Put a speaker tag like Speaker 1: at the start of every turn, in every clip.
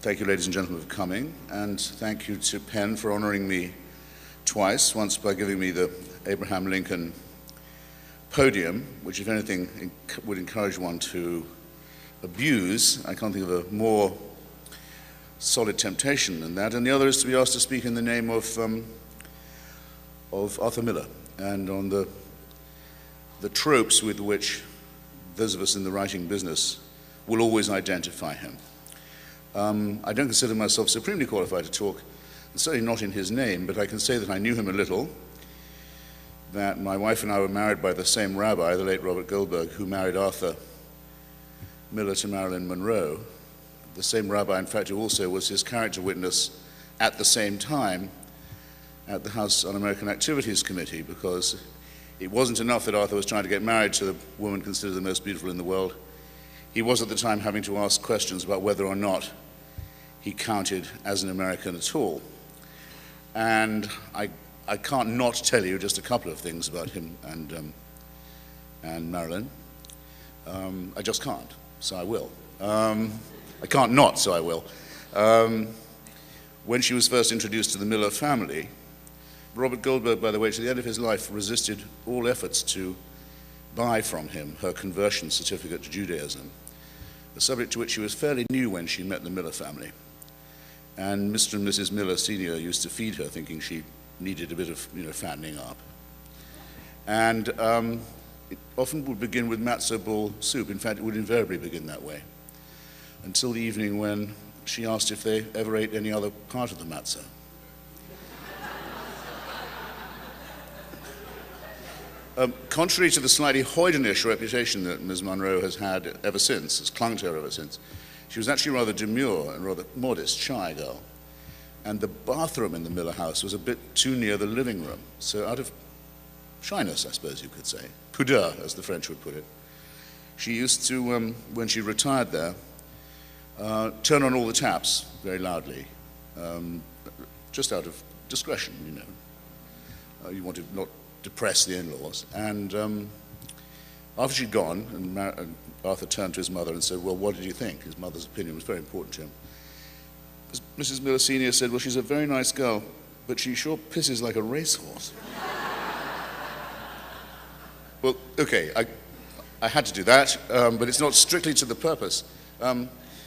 Speaker 1: Thank you, ladies and gentlemen, for coming, and thank you to Penn for honoring me twice, once by giving me the Abraham Lincoln podium, which, if anything, would encourage one to abuse. I can't think of a more solid temptation than that. And the other is to be asked to speak in the name of Arthur Miller, and on the tropes with which those of us in the writing business will always identify him. I don't consider myself supremely qualified to talk, and certainly not in his name, but I can say that I knew him a little, that my wife and I were married by the same rabbi, the late Robert Goldberg, who married Arthur Miller to Marilyn Monroe. The same rabbi, in fact, who also was his character witness at the same time at the House Un-American Activities Committee, because it wasn't enough that Arthur was trying to get married to the woman considered the most beautiful in the world. He was at the time having to ask questions about whether or not he counted as an American at all. And I can't not tell you just a couple of things about him and Marilyn. I just can't, so I will. I can't not, so I will. When she was first introduced to the Miller family, Robert Goldberg, by the way, to the end of his life, resisted all efforts to buy from him her conversion certificate to Judaism, a subject to which she was fairly new when she met the Miller family. And Mr. and Mrs. Miller Sr. used to feed her, thinking she needed a bit of, fattening up. And it often would begin with matzo ball soup. In fact, it would invariably begin that way, until the evening when she asked if they ever ate any other part of the matzo. Contrary to the slightly hoydenish reputation that Ms. Monroe has had ever since, has clung to her ever since, she was actually rather demure and rather modest, shy girl. And the bathroom in the Miller house was a bit too near the living room. So out of shyness, I suppose you could say, pudeur, as the French would put it, she used to, when she retired there, turn on all the taps very loudly, just out of discretion, You want to not depress the in-laws. And after she'd gone, and Arthur turned to his mother and said, well, what did you think? His mother's opinion was very important to him. Mrs. Miller Sr. said, well, she's a very nice girl, but she sure pisses like a racehorse. Well, okay, I had to do that, but it's not strictly to the purpose.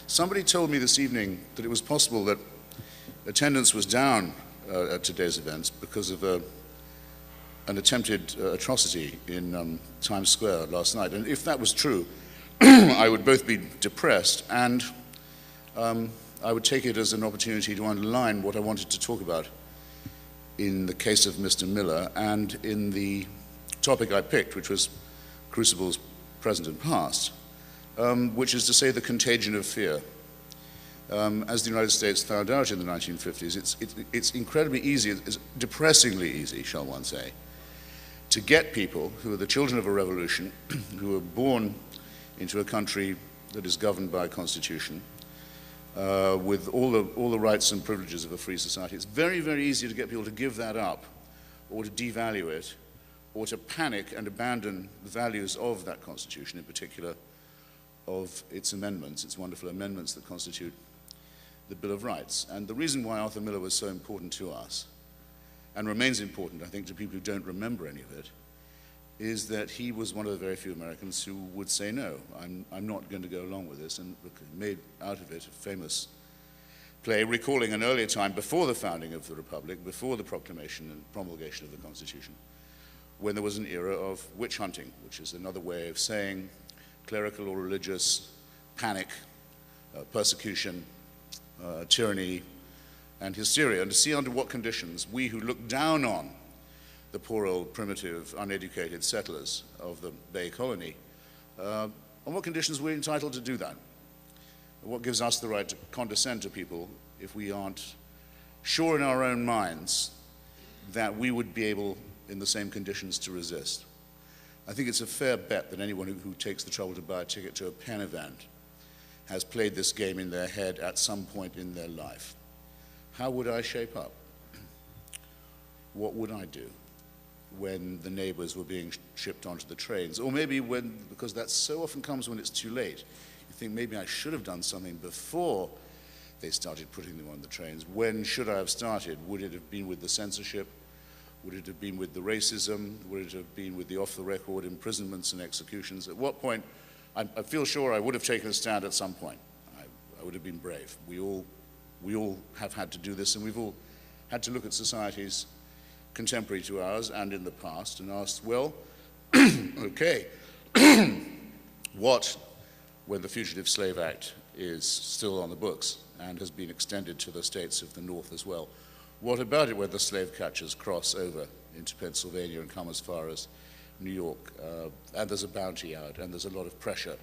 Speaker 1: Somebody told me this evening that it was possible that attendance was down at today's events because of an attempted atrocity in Times Square last night. And if that was true, I would both be depressed and I would take it as an opportunity to underline what I wanted to talk about in the case of Mr. Miller and in the topic I picked, which was Crucible's present and past, which is to say the contagion of fear. As the United States found out in the 1950s, it's incredibly easy, it's depressingly easy, shall one say, to get people who are the children of a revolution, who were born into a country that is governed by a constitution, with all the rights and privileges of a free society. It's very, very easy to get people to give that up, or to devalue it, or to panic and abandon the values of that constitution, in particular of its amendments, its wonderful amendments that constitute the Bill of Rights. And the reason why Arthur Miller was so important to us, and remains important, I think, to people who don't remember any of it, is that he was one of the very few Americans who would say, no, I'm not going to go along with this, and made out of it a famous play, recalling an earlier time before the founding of the Republic, before the proclamation and promulgation of the Constitution, when there was an era of witch hunting, which is another way of saying clerical or religious panic, persecution, tyranny, and hysteria, and to see under what conditions we who look down on the poor old primitive uneducated settlers of the Bay Colony, on what conditions we're entitled to do that. What gives us the right to condescend to people if we aren't sure in our own minds that we would be able, in the same conditions, to resist. I think it's a fair bet that anyone who takes the trouble to buy a ticket to a Penn event has played this game in their head at some point in their life. How would I shape up? What would I do when the neighbors were being shipped onto the trains? Or maybe when, because that so often comes when it's too late, you think maybe I should have done something before they started putting them on the trains. When should I have started? Would it have been with the censorship? Would it have been with the racism? Would it have been with the off-the-record imprisonments and executions? At what point? I feel sure I would have taken a stand at some point. I would have been brave. We all have had to do this, and we've all had to look at societies contemporary to ours and in the past and asked, well, okay, what when the Fugitive Slave Act is still on the books and has been extended to the states of the North as well? What about it when the slave catchers cross over into Pennsylvania and come as far as New York, and there's a bounty out, and there's a lot of pressure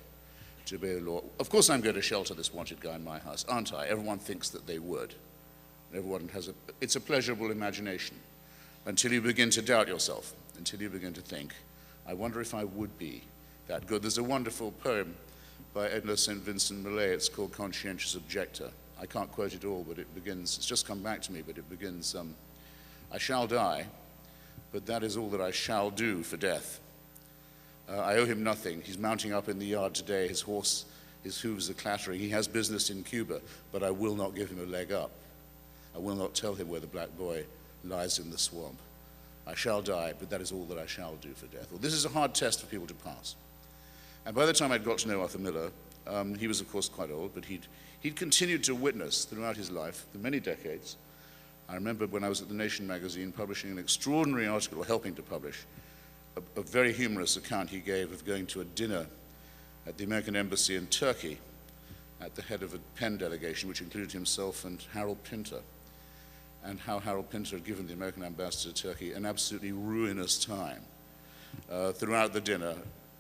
Speaker 1: to obey the law? Of course I'm going to shelter this wanted guy in my house, aren't I? Everyone thinks that they would. Everyone has it's a pleasurable imagination until you begin to doubt yourself, until you begin to think, I wonder if I would be that good. There's a wonderful poem by Edna St. Vincent Millay. It's called Conscientious Objector. I can't quote it all, but it begins, it's just come back to me, but it begins, I shall die, but that is all that I shall do for death. I owe him nothing. He's mounting up in the yard today. His horse, his hooves are clattering. He has business in Cuba, but I will not give him a leg up. I will not tell him where the black boy lies in the swamp. I shall die, but that is all that I shall do for death. Well, this is a hard test for people to pass. And by the time I'd got to know Arthur Miller, he was, of course, quite old, but he'd continued to witness throughout his life, for many decades. I remember when I was at The Nation magazine publishing an extraordinary article, or helping to publish, a very humorous account he gave of going to a dinner at the American Embassy in Turkey at the head of a Penn delegation, which included himself and Harold Pinter, and how Harold Pinter had given the American ambassador to Turkey an absolutely ruinous time throughout the dinner,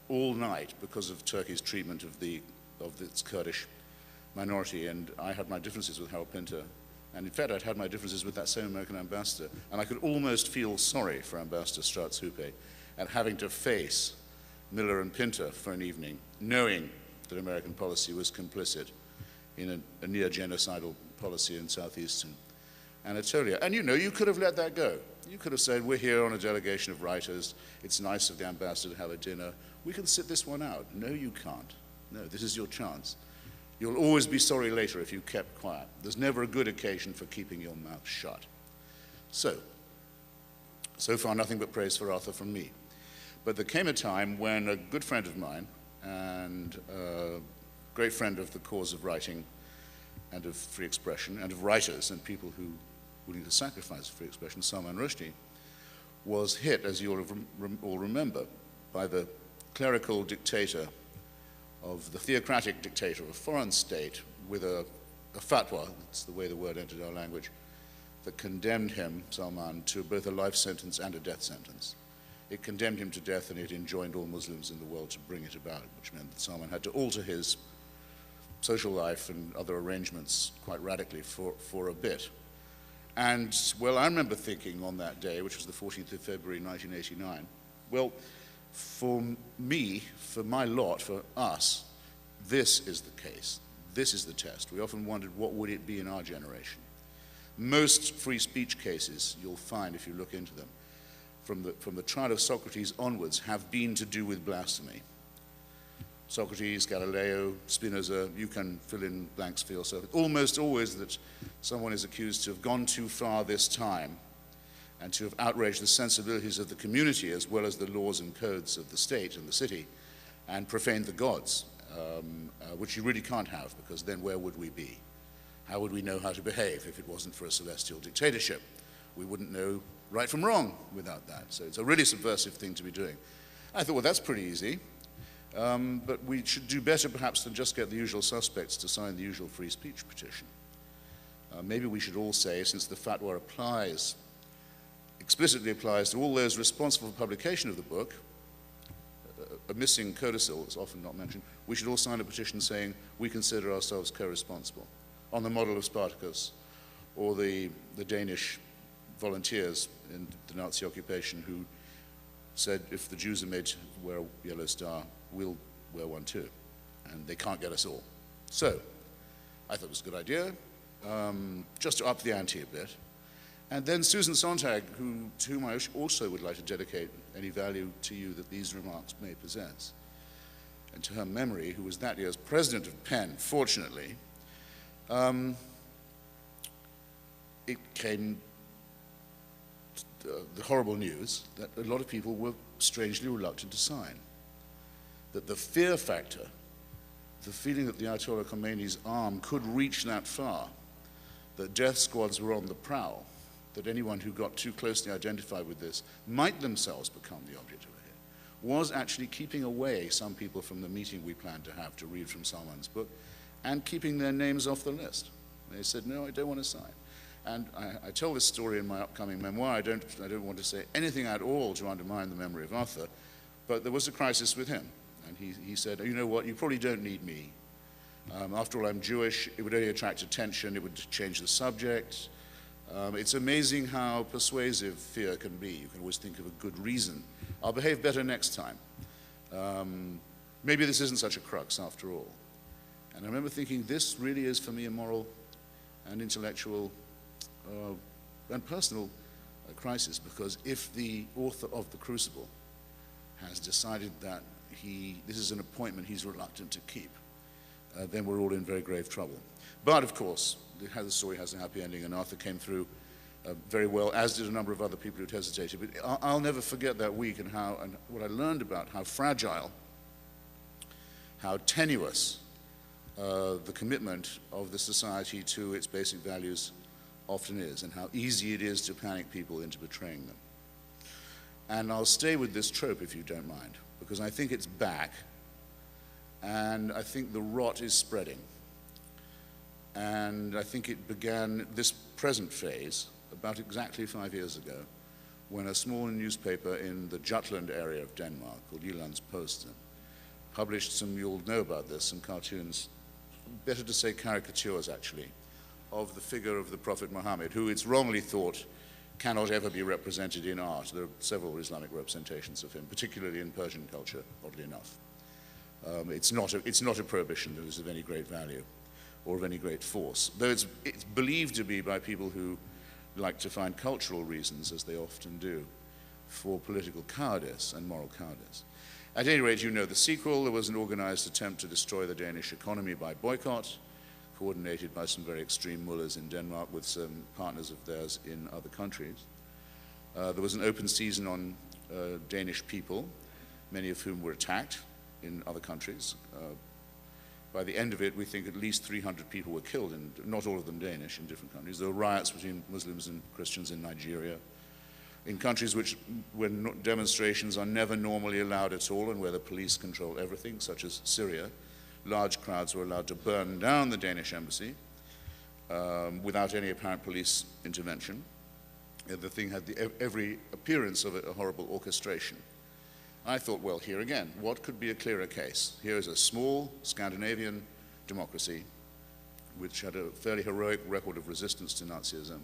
Speaker 1: all night, because of Turkey's treatment of its Kurdish minority. And I had my differences with Harold Pinter, and in fact I'd had my differences with that same American ambassador, and I could almost feel sorry for Ambassador Strauss-Hoope at having to face Miller and Pinter for an evening, knowing that American policy was complicit in a near genocidal policy in southeastern Anatolia. And you could have let that go. You could have said, we're here on a delegation of writers, it's nice of the ambassador to have a dinner, we can sit this one out. No, you can't. No, this is your chance. You'll always be sorry later if you kept quiet. There's never a good occasion for keeping your mouth shut. So far nothing but praise for Arthur from me. But there came a time when a good friend of mine and a great friend of the cause of writing and of free expression and of writers and people who were willing to sacrifice free expression, Salman Rushdie, was hit, as you'll all remember, by the clerical dictator of the theocratic dictator of a foreign state with a fatwa, that's the way the word entered our language, that condemned him, Salman, to both a life sentence and a death sentence. It condemned him to death, and it enjoined all Muslims in the world to bring it about, which meant that Salman had to alter his social life and other arrangements quite radically for a bit. And, well, I remember thinking on that day, which was the 14th of February, 1989, well, for me, for my lot, for us, this is the case. This is the test. We often wondered, what would it be in our generation? Most free speech cases, you'll find if you look into them, from the trial of Socrates onwards, have been to do with blasphemy. Socrates, Galileo, Spinoza, you can fill in blanks for yourself. Almost always that someone is accused to have gone too far this time and to have outraged the sensibilities of the community as well as the laws and codes of the state and the city and profaned the gods, which you really can't have, because then where would we be? How would we know how to behave if it wasn't for a celestial dictatorship? We wouldn't know right from wrong without that. So it's a really subversive thing to be doing. I thought, well, that's pretty easy. But we should do better perhaps than just get the usual suspects to sign the usual free speech petition. Maybe we should all say, since the fatwa explicitly applies to all those responsible for publication of the book, a missing codicil that's often not mentioned, we should all sign a petition saying we consider ourselves co-responsible, on the model of Spartacus or the Danish volunteers in the Nazi occupation who said, if the Jews are made to wear a yellow star, we'll wear one too, and they can't get us all. So I thought it was a good idea, just to up the ante a bit. And then Susan Sontag, to whom I also would like to dedicate any value to you that these remarks may possess, and to her memory, who was that year's president of Penn, fortunately, it came the horrible news that a lot of people were strangely reluctant to sign. That the fear factor, the feeling that the Ayatollah Khomeini's arm could reach that far, that death squads were on the prowl, that anyone who got too closely identified with this might themselves become the object of a hit, was actually keeping away some people from the meeting we planned to have to read from Salman's book and keeping their names off the list. They said, no, I don't want to sign. And I tell this story in my upcoming memoir. I don't want to say anything at all to undermine the memory of Arthur, but there was a crisis with him. And he said, you know what, you probably don't need me. After all, I'm Jewish. It would only attract attention. It would change the subject. It's amazing how persuasive fear can be. You can always think of a good reason. I'll behave better next time. Maybe this isn't such a crux after all. And I remember thinking, this really is for me a moral and intellectual and personal crisis, because if the author of The Crucible has decided that this is an appointment he's reluctant to keep, then we're all in very grave trouble. But of course, the story has a happy ending, and Arthur came through very well, as did a number of other people who'd hesitated. But I'll never forget that week and what I learned about how fragile, how tenuous the commitment of the society to its basic values often is, and how easy it is to panic people into betraying them. And I'll stay with this trope, if you don't mind, because I think it's back, and I think the rot is spreading. And I think it began this present phase about exactly 5 years ago, when a small newspaper in the Jutland area of Denmark called Jyllands-Posten published some, you'll know about this, some cartoons, better to say caricatures actually, of the figure of the Prophet Muhammad, who it's wrongly thought cannot ever be represented in art. There are several Islamic representations of him, particularly in Persian culture, oddly enough. It's not a prohibition that is of any great value or of any great force, though it's believed to be by people who like to find cultural reasons, as they often do, for political cowardice and moral cowardice. At any rate, you know the sequel. There was an organized attempt to destroy the Danish economy by boycott, coordinated by some very extreme mullahs in Denmark with some partners of theirs in other countries. There was an open season on Danish people, many of whom were attacked in other countries. By the end of it, we think at least 300 people were killed, and not all of them Danish, in different countries. There were riots between Muslims and Christians in Nigeria, in countries where demonstrations are never normally allowed at all and where the police control everything, such as Syria. Large crowds were allowed to burn down the Danish embassy without any apparent police intervention. The thing had every appearance of a horrible orchestration. I thought, well, here again, what could be a clearer case? Here is a small Scandinavian democracy which had a fairly heroic record of resistance to Nazism.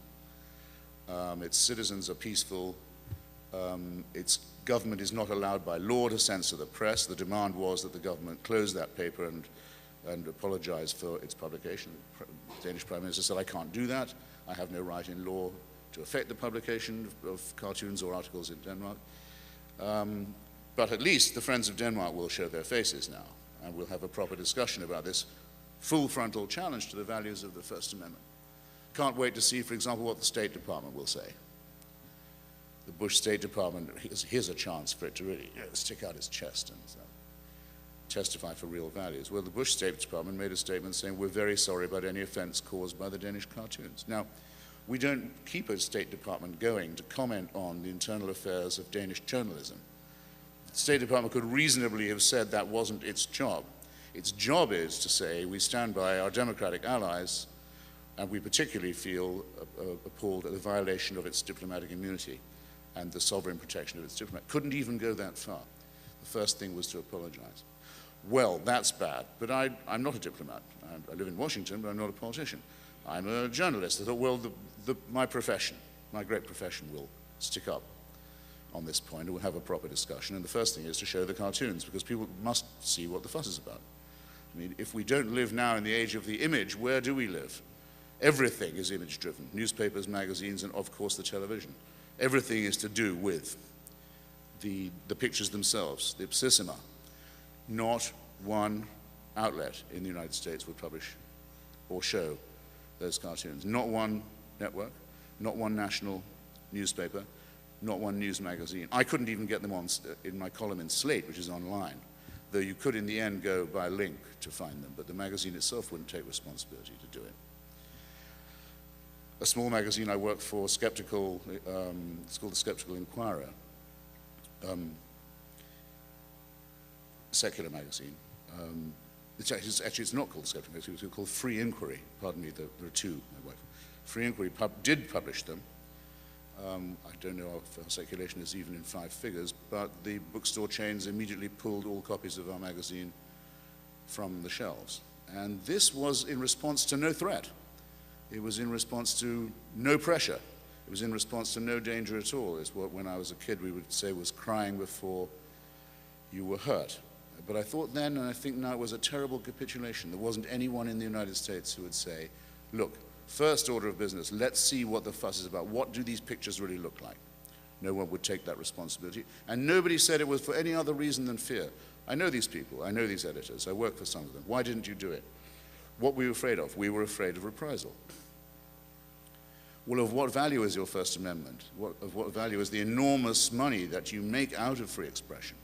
Speaker 1: Its citizens are peaceful. Its government is not allowed by law to censor the press. The demand was that the government close that paper and apologize for its publication. The Danish Prime Minister said, I can't do that. I have no right in law to affect the publication of cartoons or articles in Denmark. But at least the Friends of Denmark will show their faces now, and we'll have a proper discussion about this full frontal challenge to the values of the First Amendment. Can't wait to see, for example, what the State Department will say. The Bush State Department, here's a chance for it to really stick out its chest and testify for real values. Well, the Bush State Department made a statement saying, we're very sorry about any offense caused by the Danish cartoons. Now, we don't keep a State Department going to comment on the internal affairs of Danish journalism. The State Department could reasonably have said that wasn't its job. Its job is to say, we stand by our democratic allies, and we particularly feel appalled at the violation of its diplomatic immunity and the sovereign protection of its diplomat. Couldn't even go that far. The first thing was to apologize. Well, that's bad, but I'm not a diplomat. I live in Washington, but I'm not a politician. I'm a journalist. I thought, well, my profession, my great profession, will stick up on this point, and we'll have a proper discussion. And the first thing is to show the cartoons, because people must see what the fuss is about. I mean, if we don't live now in the age of the image, where do we live? Everything is image-driven, newspapers, magazines, and of course the television. Everything is to do with the pictures themselves, the ipsissima. Not one outlet in the United States would publish or show those cartoons. Not one network, not one national newspaper, not one news magazine. I couldn't even get them on in my column in Slate, which is online, though you could in the end go by link to find them, but the magazine itself wouldn't take responsibility to do it. A small magazine I work for, Skeptical, it's called the Skeptical Inquirer, secular magazine. It's not called Skeptical Magazine, it's called Free Inquiry. Pardon me, there are two, my wife. Free Inquiry did publish them. I don't know if our circulation is even in 5 figures, but the bookstore chains immediately pulled all copies of our magazine from the shelves. And this was in response to no threat. It was in response to no pressure. It was in response to no danger at all. It's what, when I was a kid, we would say was crying before you were hurt. But I thought then, and I think now, it was a terrible capitulation. There wasn't anyone in the United States who would say, look, first order of business, let's see what the fuss is about. What do these pictures really look like? No one would take that responsibility. And nobody said it was for any other reason than fear. I know these people. I know these editors. I work for some of them. Why didn't you do it? What were you afraid of? We were afraid of reprisal. Well, of what value is your First Amendment? Of what value is the enormous money that you make out of free expression?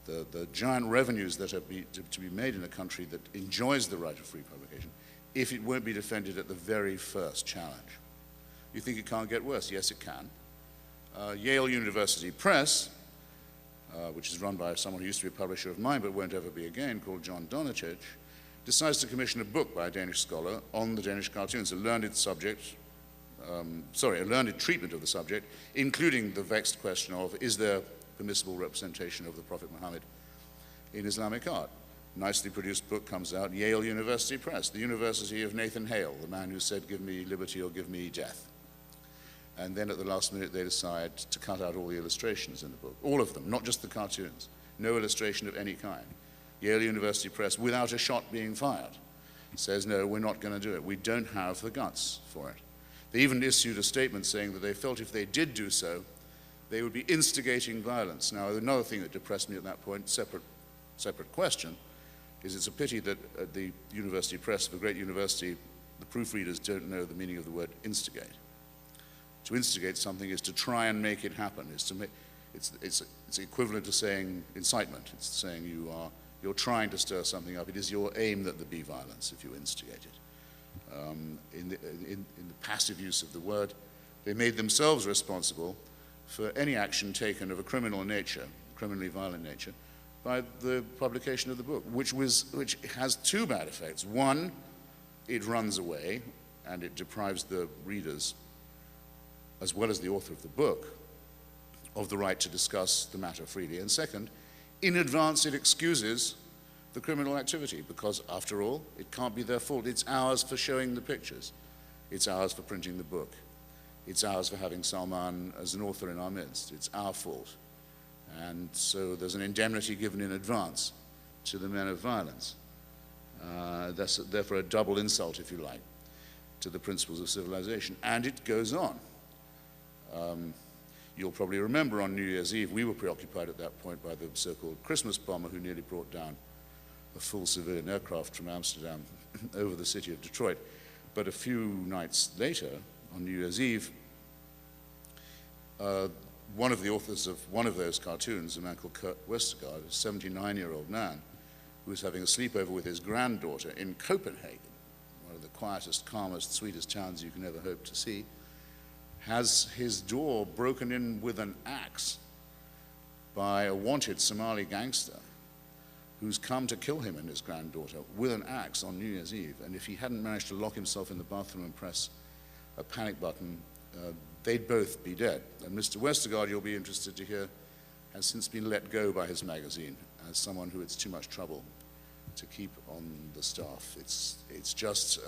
Speaker 1: The giant revenues that are to be made in a country that enjoys the right of free publication, if it won't be defended at the very first challenge. You think it can't get worse? Yes, it can. Yale University Press, which is run by someone who used to be a publisher of mine but won't ever be again, called John Donachich, decides to commission a book by a Danish scholar on the Danish cartoons, a learned subject, a learned treatment of the subject, including the vexed question of, is there permissible representation of the Prophet Muhammad in Islamic art? Nicely produced book comes out, Yale University Press, the University of Nathan Hale, the man who said, give me liberty or give me death. And then at the last minute they decide to cut out all the illustrations in the book, all of them, not just the cartoons, no illustration of any kind. Yale University Press, without a shot being fired, says, no, we're not going to do it. We don't have the guts for it. They even issued a statement saying that they felt if they did do so, they would be instigating violence. Now, another thing that depressed me at that point, separate question, is it's a pity that at the university press of a great university, the proofreaders don't know the meaning of the word instigate. To instigate something is to try and make it happen. It's equivalent to saying incitement. It's saying you're trying to stir something up. It is your aim that there be violence if you instigate it. In the passive use of the word, they made themselves responsible for any action taken of a criminal nature, criminally violent nature, by the publication of the book, which has two bad effects. One, it runs away and it deprives the readers, as well as the author of the book, of the right to discuss the matter freely. And second, in advance it excuses the criminal activity, because after all, it can't be their fault. It's ours for showing the pictures. It's ours for printing the book. It's ours for having Salman as an author in our midst. It's our fault. And so there's an indemnity given in advance to the men of violence. That's therefore a double insult, if you like, to the principles of civilization. And it goes on. You'll probably remember on New Year's Eve, we were preoccupied at that point by the so-called Christmas bomber who nearly brought down a full civilian aircraft from Amsterdam over the city of Detroit. But a few nights later, on New Year's Eve, one of the authors of one of those cartoons, a man called Kurt Westergaard, a 79-year-old man, who was having a sleepover with his granddaughter in Copenhagen, one of the quietest, calmest, sweetest towns you can ever hope to see, has his door broken in with an axe by a wanted Somali gangster who's come to kill him and his granddaughter with an axe on New Year's Eve. And if he hadn't managed to lock himself in the bathroom and press a panic button, they'd both be dead. And Mr. Westergaard, you'll be interested to hear, has since been let go by his magazine as someone who it's too much trouble to keep on the staff. It's just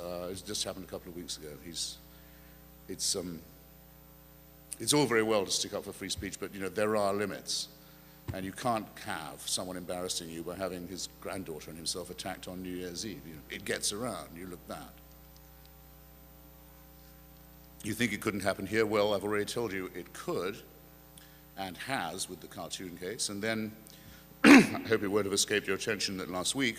Speaker 1: happened a couple of weeks ago. It's all very well to stick up for free speech, but there are limits. And you can't have someone embarrassing you by having his granddaughter and himself attacked on New Year's Eve. It gets around, you look bad. You think it couldn't happen here? Well, I've already told you it could, and has with the cartoon case. And then, I hope it won't have escaped your attention that last week,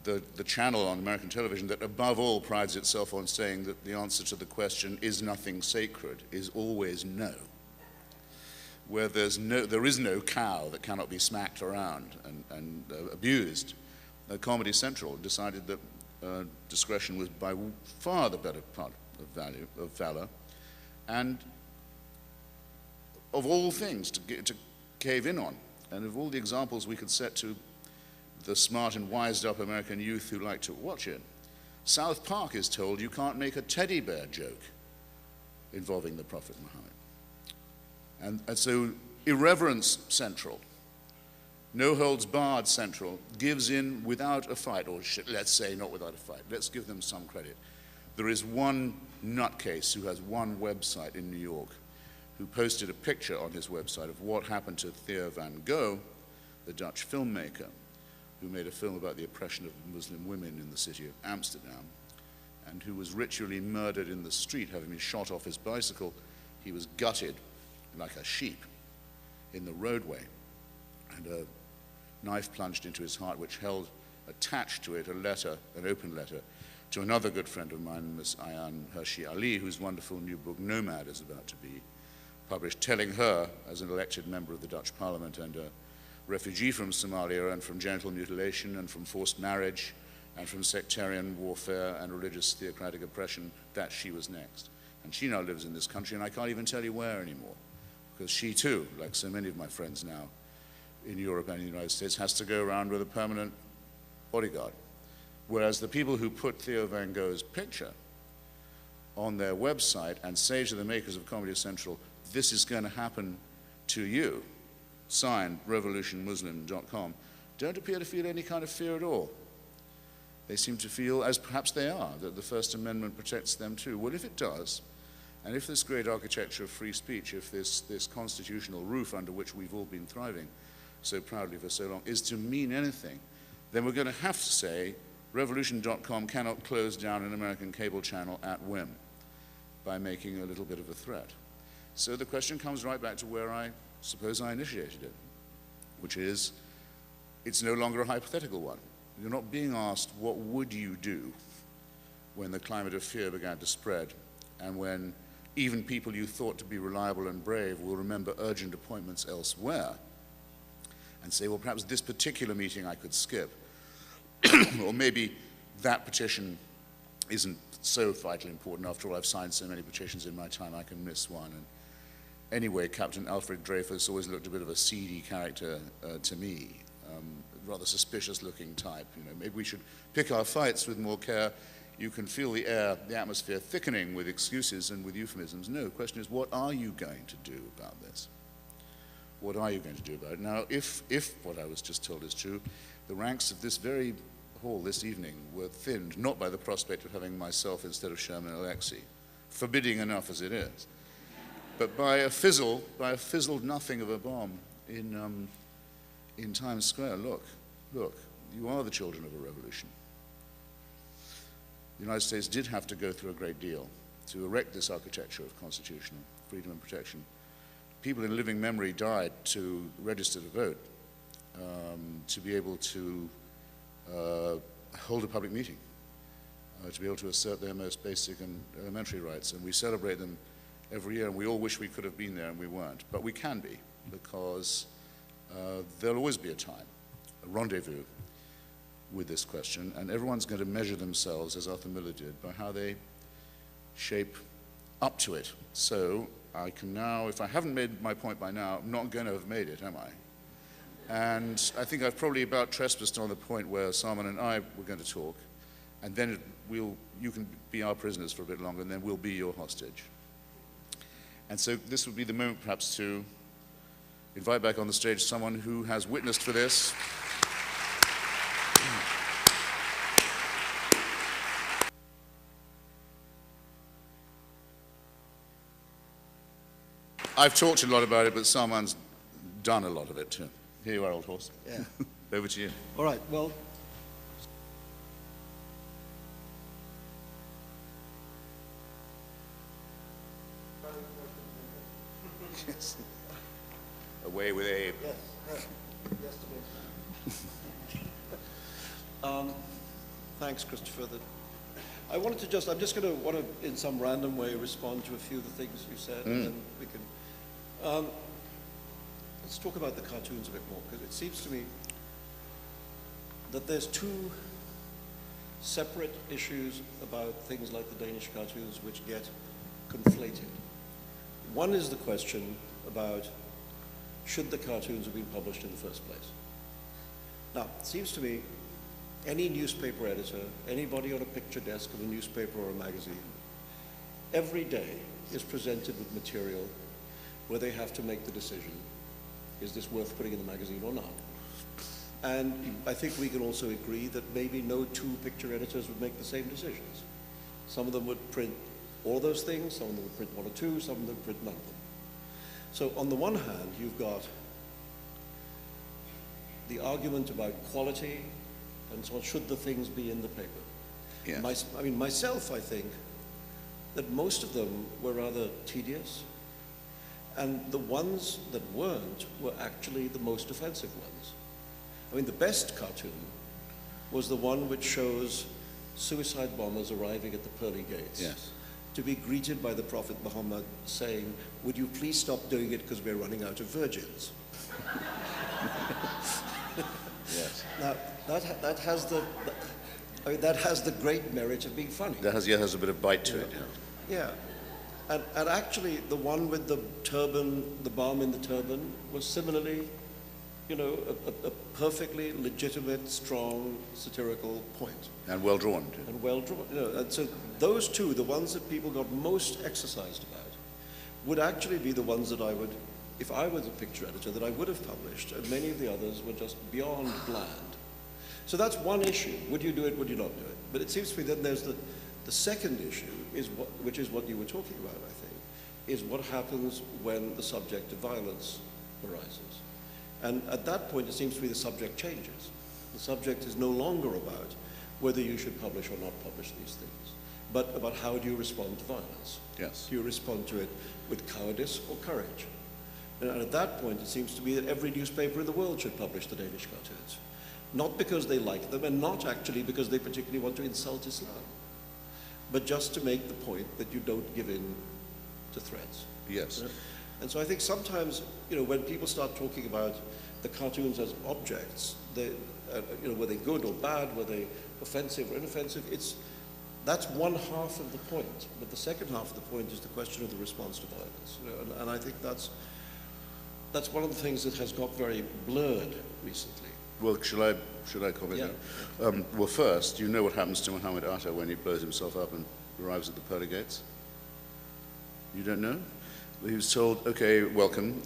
Speaker 1: the channel on American television that above all prides itself on saying that the answer to the question, is nothing sacred, is always no. Where there is no cow that cannot be smacked around and abused, Comedy Central decided that discretion was by far the better part of valor, and of all things to cave in on. And of all the examples we could set to the smart and wised up American youth who like to watch it, South Park is told you can't make a teddy bear joke involving the Prophet Muhammad. And so Irreverence Central, No Holds Barred Central, gives in without a fight, or let's say not without a fight. Let's give them some credit. There is one nutcase who has one website in New York who posted a picture on his website of what happened to Theo van Gogh, the Dutch filmmaker, who made a film about the oppression of Muslim women in the city of Amsterdam, and who was ritually murdered in the street, having been shot off his bicycle. He was gutted like a sheep in the roadway, and a knife plunged into his heart, which held attached to it a letter, an open letter, to another good friend of mine, Miss Ayaan Hirsi Ali, whose wonderful new book, Nomad, is about to be published, telling her, as an elected member of the Dutch Parliament and a refugee from Somalia and from genital mutilation and from forced marriage and from sectarian warfare and religious theocratic oppression, that she was next. And she now lives in this country, and I can't even tell you where anymore, because she too, like so many of my friends now in Europe and the United States, has to go around with a permanent bodyguard. Whereas the people who put Theo van Gogh's picture on their website and say to the makers of Comedy Central, this is going to happen to you, signed revolutionmuslim.com, don't appear to feel any kind of fear at all. They seem to feel, as perhaps they are, that the First Amendment protects them too. Well, if it does, and if this great architecture of free speech, if this constitutional roof under which we've all been thriving so proudly for so long is to mean anything, then we're going to have to say revolution.com cannot close down an American cable channel at whim by making a little bit of a threat. So the question comes right back to where I suppose I initiated it, which is, it's no longer a hypothetical one. You're not being asked, what would you do when the climate of fear began to spread, and when even people you thought to be reliable and brave will remember urgent appointments elsewhere and say, well, perhaps this particular meeting I could skip, or maybe that petition isn't so vitally important. After all, I've signed so many petitions in my time, I can miss one. And anyway, Captain Alfred Dreyfus always looked a bit of a seedy character to me, rather suspicious-looking type. You know, maybe we should pick our fights with more care. You can feel the air, the atmosphere thickening with excuses and with euphemisms. No, the question is, what are you going to do about this? What are you going to do about it? Now, if what I was just told is true, the ranks of this very hall this evening were thinned, not by the prospect of having myself instead of Sherman Alexie, forbidding enough as it is, but by a fizzled nothing of a bomb in Times Square. Look, you are the children of a revolution. The United States did have to go through a great deal to erect this architecture of constitutional freedom and protection. People in living memory died to register to vote, to be able to hold a public meeting, to be able to assert their most basic and elementary rights. And we celebrate them every year, and we all wish we could have been there, and we weren't. But we can be, because there'll always be a time, a rendezvous with this question, and everyone's going to measure themselves, as Arthur Miller did, by how they shape up to it. So I can now, if I haven't made my point by now, I'm not going to have made it, am I? And I think I've probably about trespassed on the point where Salman and I were going to talk, and then you can be our prisoners for a bit longer, and then we'll be your hostage. And so this would be the moment perhaps to invite back on the stage someone who has witnessed for this. I've talked a lot about it, but Salman's done a lot of it too. Here you are, old horse.
Speaker 2: Yeah.
Speaker 1: Over to you.
Speaker 2: All right, well.
Speaker 1: Yes. Away with Abe.
Speaker 2: Yes, yes to me. Thanks, Christopher. I wanted to I'm just going to want to, in some random way, respond to a few of the things you said, and then we can. Let's talk about the cartoons a bit more, because it seems to me that there's two separate issues about things like the Danish cartoons which get conflated. One is the question about should the cartoons have been published in the first place? Now, it seems to me any newspaper editor, anybody on a picture desk of a newspaper or a magazine, every day is presented with material where they have to make the decision, is this worth putting in the magazine or not? And I think we can also agree that maybe no two picture editors would make the same decisions. Some of them would print all those things, some of them would print one or two, some of them would print none of them. So on the one hand, you've got the argument about quality, and so should the things be in the paper?
Speaker 1: Yes.
Speaker 2: Myself, I think that most of them were rather tedious, and the ones that weren't were actually the most offensive ones. I mean, the best cartoon was the one which shows suicide bombers arriving at the pearly gates.
Speaker 1: Yes.
Speaker 2: To be greeted by the Prophet Muhammad saying, "Would you please stop doing it because we're running out of virgins?"
Speaker 1: Yes.
Speaker 2: Now, that has the great merit of being funny.
Speaker 1: That has a bit of bite to it.
Speaker 2: Yeah. And actually, the one with the turban, the bomb in the turban, was similarly, a perfectly legitimate, strong, satirical point.
Speaker 1: And well drawn.
Speaker 2: And well drawn. And so those two, the ones that people got most exercised about, would actually be the ones that I would, if I was a picture editor, that I would have published, and many of the others were just beyond bland. So that's one issue. Would you do it, would you not do it? But it seems to me then there's the second issue, which is what you were talking about, I think, is what happens when the subject of violence arises. And at that point, it seems to me the subject changes. The subject is no longer about whether you should publish or not publish these things, but about how do you respond to violence.
Speaker 1: Yes.
Speaker 2: Do you respond to it with cowardice or courage? And at that point, it seems to me that every newspaper in the world should publish the Danish cartoons. Not because they like them, and not actually because they particularly want to insult Islam, but just to make the point that you don't give in to threats.
Speaker 1: Yes.
Speaker 2: And so I think sometimes, when people start talking about the cartoons as objects, were they good or bad, were they offensive or inoffensive, that's one half of the point. But the second half of the point is the question of the response to violence. And I think that's one of the things that has got very blurred recently.
Speaker 1: Well, should I comment?
Speaker 2: Yeah.
Speaker 1: Well, first, you know what happens to Muhammad Atta when he blows himself up and arrives at the pearly gates? You don't know? He was told, okay, welcome.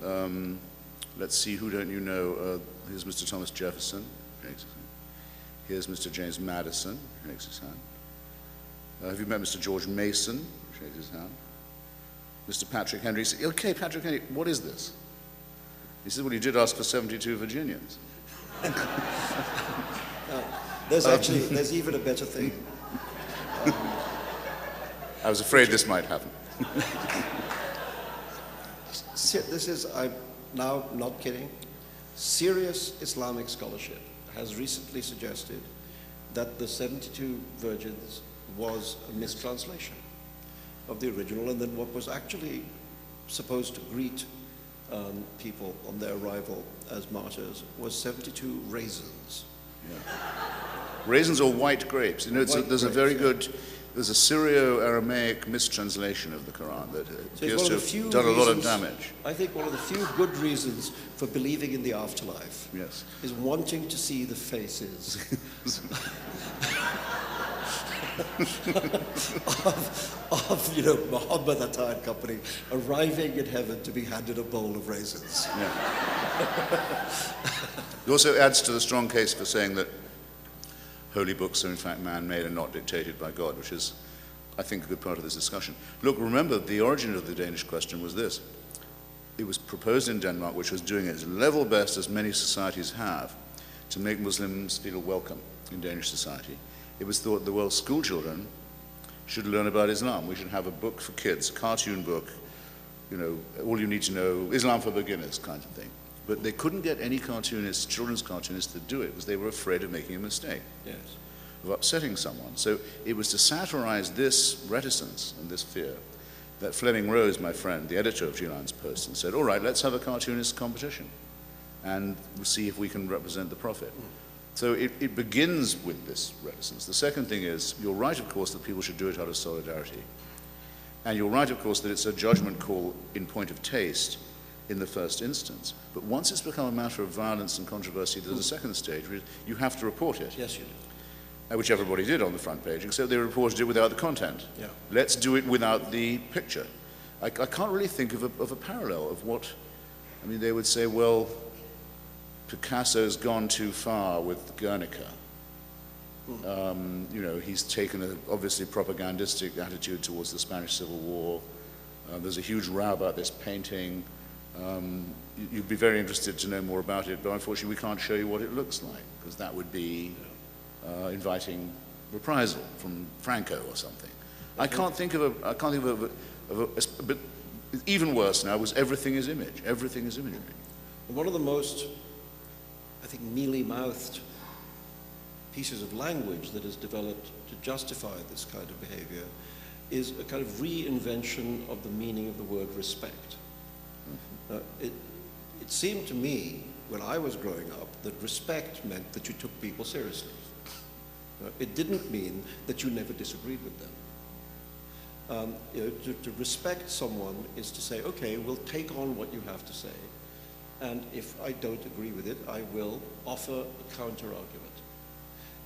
Speaker 1: Let's see, who don't you know? Here's Mr. Thomas Jefferson. Here's Mr. James Madison. Shakes his hand. Have you met Mr. George Mason? Shakes his hand. Mr. Patrick Henry. Okay, Patrick Henry, what is this? He said, well, you did ask for 72 Virginians.
Speaker 2: There's even a better thing.
Speaker 1: I was afraid this might happen.
Speaker 2: This is, I'm now not kidding, serious Islamic scholarship has recently suggested that the 72 virgins was a mistranslation of the original, and then what was actually supposed to greet people on their arrival as martyrs was 72 raisins.
Speaker 1: Yeah. Raisins or white grapes. There's a Syro-Aramaic mistranslation of the Quran that appears to have done a lot of damage.
Speaker 2: I think one of the few good reasons for believing in the afterlife is wanting to see the faces of Muhammad Atta and company arriving in heaven to be handed a bowl of raisins.
Speaker 1: Yeah. It also adds to the strong case for saying that holy books are in fact man-made and not dictated by God, which is, I think, a good part of this discussion. Look, remember, the origin of the Danish question was this. It was proposed in Denmark, which was doing its level best, as many societies have, to make Muslims feel welcome in Danish society. It was thought the world's school children should learn about Islam. We should have a book for kids, a cartoon book, all you need to know, Islam for beginners kind of thing. But they couldn't get any cartoonists, children's cartoonists, to do it because they were afraid of making a mistake.
Speaker 2: Yes.
Speaker 1: of upsetting someone. So it was to satirize this reticence and this fear that Fleming Rose, my friend, the editor of G-Line's Post, and said, all right, let's have a cartoonist competition and we'll see if we can represent the prophet. So it begins with this reticence. The second thing is, you're right, of course, that people should do it out of solidarity. And you're right, of course, that it's a judgment call in point of taste in the first instance. But once it's become a matter of violence and controversy, there's a second stage where you have to report it.
Speaker 2: Yes, you do.
Speaker 1: Which everybody did on the front page, except they reported it without the content.
Speaker 2: Yeah.
Speaker 1: Let's do it without the picture. I can't really think of a parallel of what, I mean, they would say, well, Picasso's gone too far with Guernica. You know, he's taken an obviously propagandistic attitude towards the Spanish Civil War. There's a huge row about this painting. You'd be very interested to know more about it, but unfortunately we can't show you what it looks like, because that would be inviting reprisal from Franco or something. I can't think of but even worse now was everything is image. Everything is imagery.
Speaker 2: One of the most, I think, mealy-mouthed pieces of language that is developed to justify this kind of behavior is a kind of reinvention of the meaning of the word respect. It seemed to me, when I was growing up, that respect meant that you took people seriously. It didn't mean that you never disagreed with them. You know, to respect someone is to say, okay, we'll take on what you have to say, and if I don't agree with it, I will offer a counter-argument.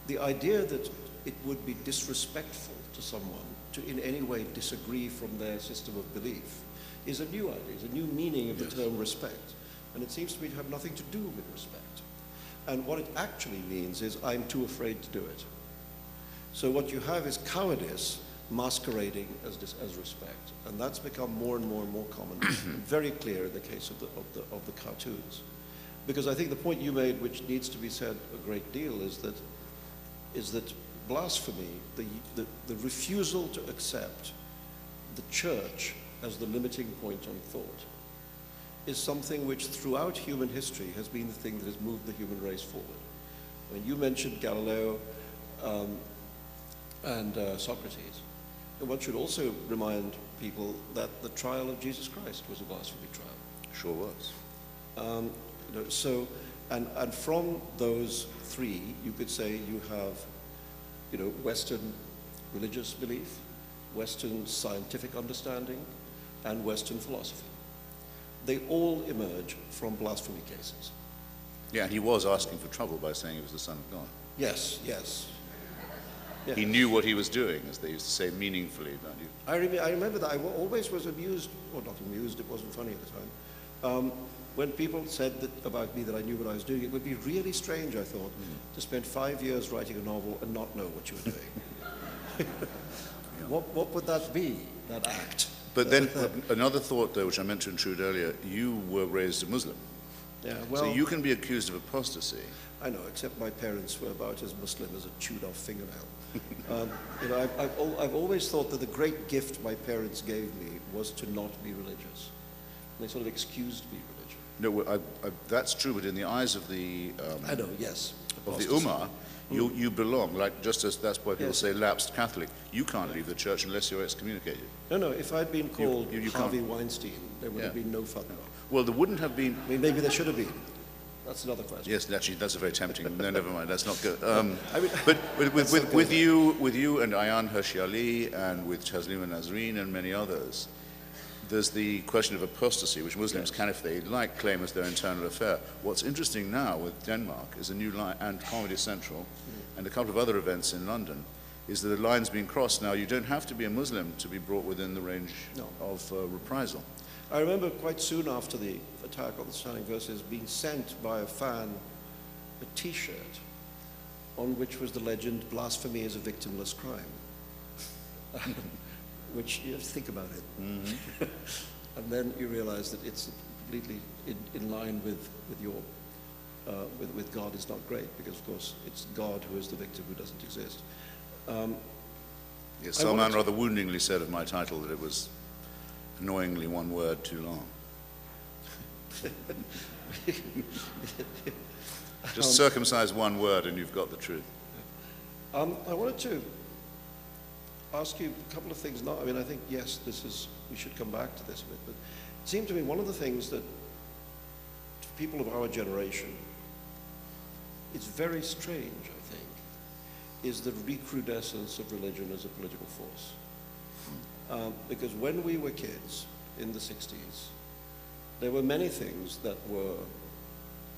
Speaker 2: The idea that it would be disrespectful to someone to in any way disagree from their system of belief is a new idea, is a new meaning of the term respect, and it seems to me to have nothing to do with respect. And what it actually means is I'm too afraid to do it. So what you have is cowardice masquerading as respect, and that's become more and more and more common, and very clear in the case of the cartoons. Because I think the point you made, which needs to be said a great deal, is that blasphemy, the refusal to accept the church as the limiting point on thought, is something which throughout human history has been the thing that has moved the human race forward. I mean, you mentioned Galileo and Socrates. And one should also remind people that the trial of Jesus Christ was a blasphemy trial.
Speaker 1: Sure was.
Speaker 2: You know, so, and from those three, you could say you have, you know, Western religious belief, Western scientific understanding, and Western philosophy. They all emerge from blasphemy cases.
Speaker 1: Yeah, and he was asking for trouble by saying he was the Son of God.
Speaker 2: Yes, yes. Yeah.
Speaker 1: He knew what he was doing, as they used to say meaningfully about you.
Speaker 2: I remember that. I always was amused, or not amused, it wasn't funny at the time. When people said that about me that I knew what I was doing, it would be really strange, I thought, to spend 5 years writing a novel and not know what you were doing. What would that be, that act?
Speaker 1: But then another thought, though, which I meant to intrude earlier, you were raised a Muslim.
Speaker 2: Yeah, well,
Speaker 1: so you can be accused of apostasy.
Speaker 2: I know, except my parents were about as Muslim as a chewed-off fingernail. You know, I've always thought that the great gift my parents gave me was to not be religious. They sort of excused me religion.
Speaker 1: No, that's true, but in the eyes of the
Speaker 2: I know, yes,
Speaker 1: of the Ummah, you belong. Like, just as that's why people say lapsed Catholic. You can't leave the church unless you're excommunicated.
Speaker 2: No, if I'd been called
Speaker 1: you
Speaker 2: Harvey Weinstein, there would have been no fatwa.
Speaker 1: Well, there wouldn't have been.
Speaker 2: I mean, maybe there should have been. That's another question.
Speaker 1: Yes, actually, that's a very tempting. No, never mind. Let's not go.
Speaker 2: I mean,
Speaker 1: but with you and Ayan Hirsi Ali and with Chaslima Nasreen and many others, there's the question of apostasy, which Muslims can, if they like, claim as their internal affair. What's interesting now with Denmark is a new line, and Comedy Central, and a couple of other events in London, is that the line's being crossed now. You don't have to be a Muslim to be brought within the range of reprisal.
Speaker 2: I remember quite soon after the attack on the Standing Verses being sent by a fan a T-shirt on which was the legend, "Blasphemy is a victimless crime." Which, you have to think about it. Mm-hmm. And then you realize that it's completely in line with your, with God is not great, because of course it's God who is the victim who doesn't exist.
Speaker 1: Yes, Salman rather woundingly said of my title that it was annoyingly one word too long. Just circumcise one word and you've got the truth.
Speaker 2: I wanted to ask you a couple of things now. I mean, I think, yes, we should come back to this a bit, but it seemed to me one of the things that to people of our generation, it's very strange, I think, is the recrudescence of religion as a political force. Because when we were kids in the 60s, there were many things that were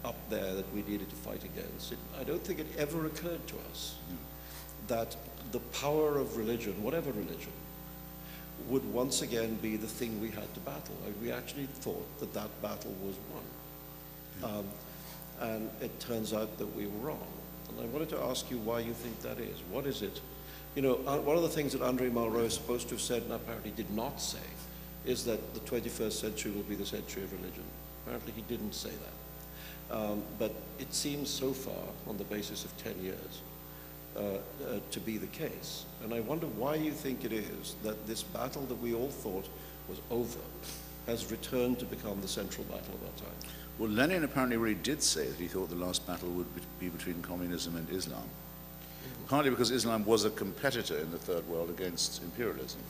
Speaker 2: up there that we needed to fight against. I don't think it ever occurred to us that the power of religion, whatever religion, would once again be the thing we had to battle. We actually thought that that battle was won. And it turns out that we were wrong. And I wanted to ask you why you think that is. What is it? You know, one of the things that Andre Malraux is supposed to have said and apparently did not say is that the 21st century will be the century of religion. Apparently he didn't say that. But it seems so far, on the basis of 10 years, to be the case. And I wonder why you think it is that this battle that we all thought was over has returned to become the central battle of our time.
Speaker 1: Well, Lenin apparently really did say that he thought the last battle would be between communism and Islam. Partly because Islam was a competitor in the Third World against imperialism,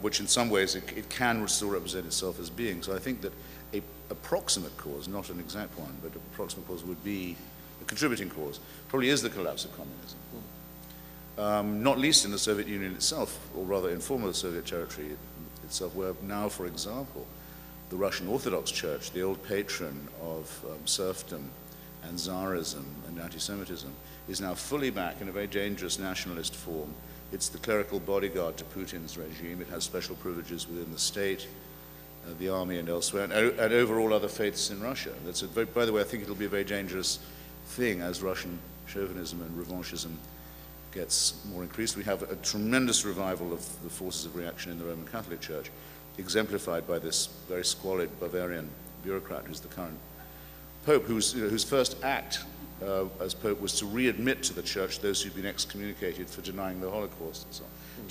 Speaker 1: which in some ways it can still represent itself as being. So I think that a approximate cause, not an exact one, but an approximate cause would be a contributing cause, probably is the collapse of communism. Not least in the Soviet Union itself, or rather in former Soviet territory itself, where now, for example, the Russian Orthodox Church, the old patron of serfdom and Tsarism and anti-Semitism, is now fully back in a very dangerous nationalist form. It's the clerical bodyguard to Putin's regime. It has special privileges within the state, the army and elsewhere, and over all other faiths in Russia. That's by the way, I think it'll be a very dangerous thing as Russian chauvinism and revanchism gets more increased. We have a tremendous revival of the forces of reaction in the Roman Catholic Church, exemplified by this very squalid Bavarian bureaucrat who's the current Pope, whose first act as Pope was to readmit to the Church those who'd been excommunicated for denying the Holocaust and so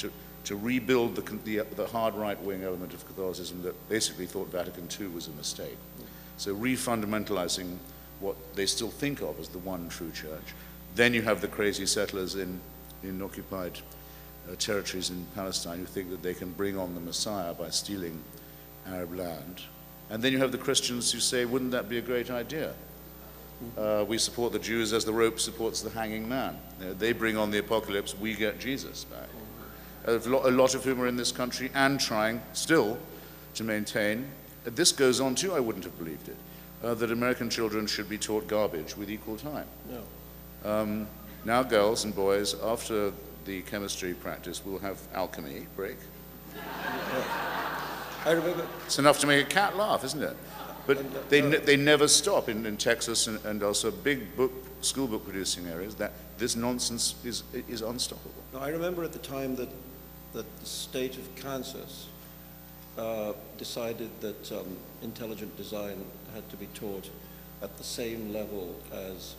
Speaker 1: on, to rebuild the hard right-wing element of Catholicism that basically thought Vatican II was a mistake. So re-fundamentalizing what they still think of as the one true church. Then you have the crazy settlers in occupied territories in Palestine who think that they can bring on the Messiah by stealing Arab land. And then you have the Christians who say, wouldn't that be a great idea? We support the Jews as the rope supports the hanging man. They bring on the apocalypse, we get Jesus back. A lot of whom are in this country and trying still to maintain, this goes on too, I wouldn't have believed it, that American children should be taught garbage with equal time. No. Now girls and boys, after the chemistry practice, will have alchemy break.
Speaker 2: I remember.
Speaker 1: It's enough to make a cat laugh, isn't it? But they never stop in Texas and also big school book producing areas. That this nonsense is unstoppable.
Speaker 2: Now, I remember at the time that the state of Kansas decided that intelligent design had to be taught at the same level as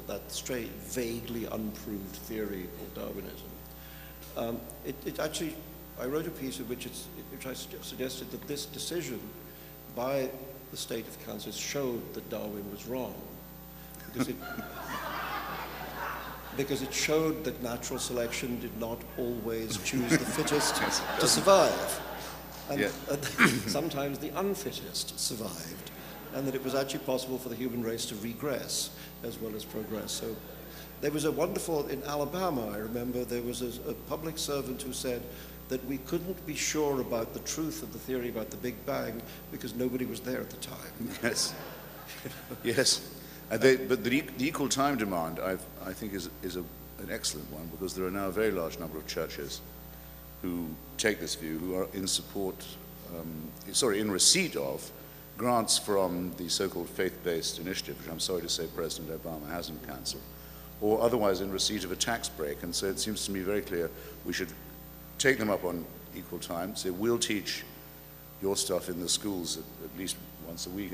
Speaker 2: that straight, vaguely unproved theory of Darwinism. It actually, I wrote a piece in which I suggested that this decision by the state of Kansas showed that Darwin was wrong, because it showed that natural selection did not always choose the fittest to survive, and sometimes the unfittest survived, and that it was actually possible for the human race to regress as well as progress. So there was a wonderful, in Alabama, I remember, there was a public servant who said that we couldn't be sure about the truth of the theory about the Big Bang because nobody was there at the time.
Speaker 1: Yes. Yes. But the equal time demand, I think, is an excellent one, because there are now a very large number of churches who take this view, who are in receipt of grants from the so-called faith-based initiative, which I'm sorry to say President Obama hasn't cancelled, or otherwise in receipt of a tax break. And so it seems to me very clear we should take them up on equal time, say we'll teach your stuff in the schools at least once a week,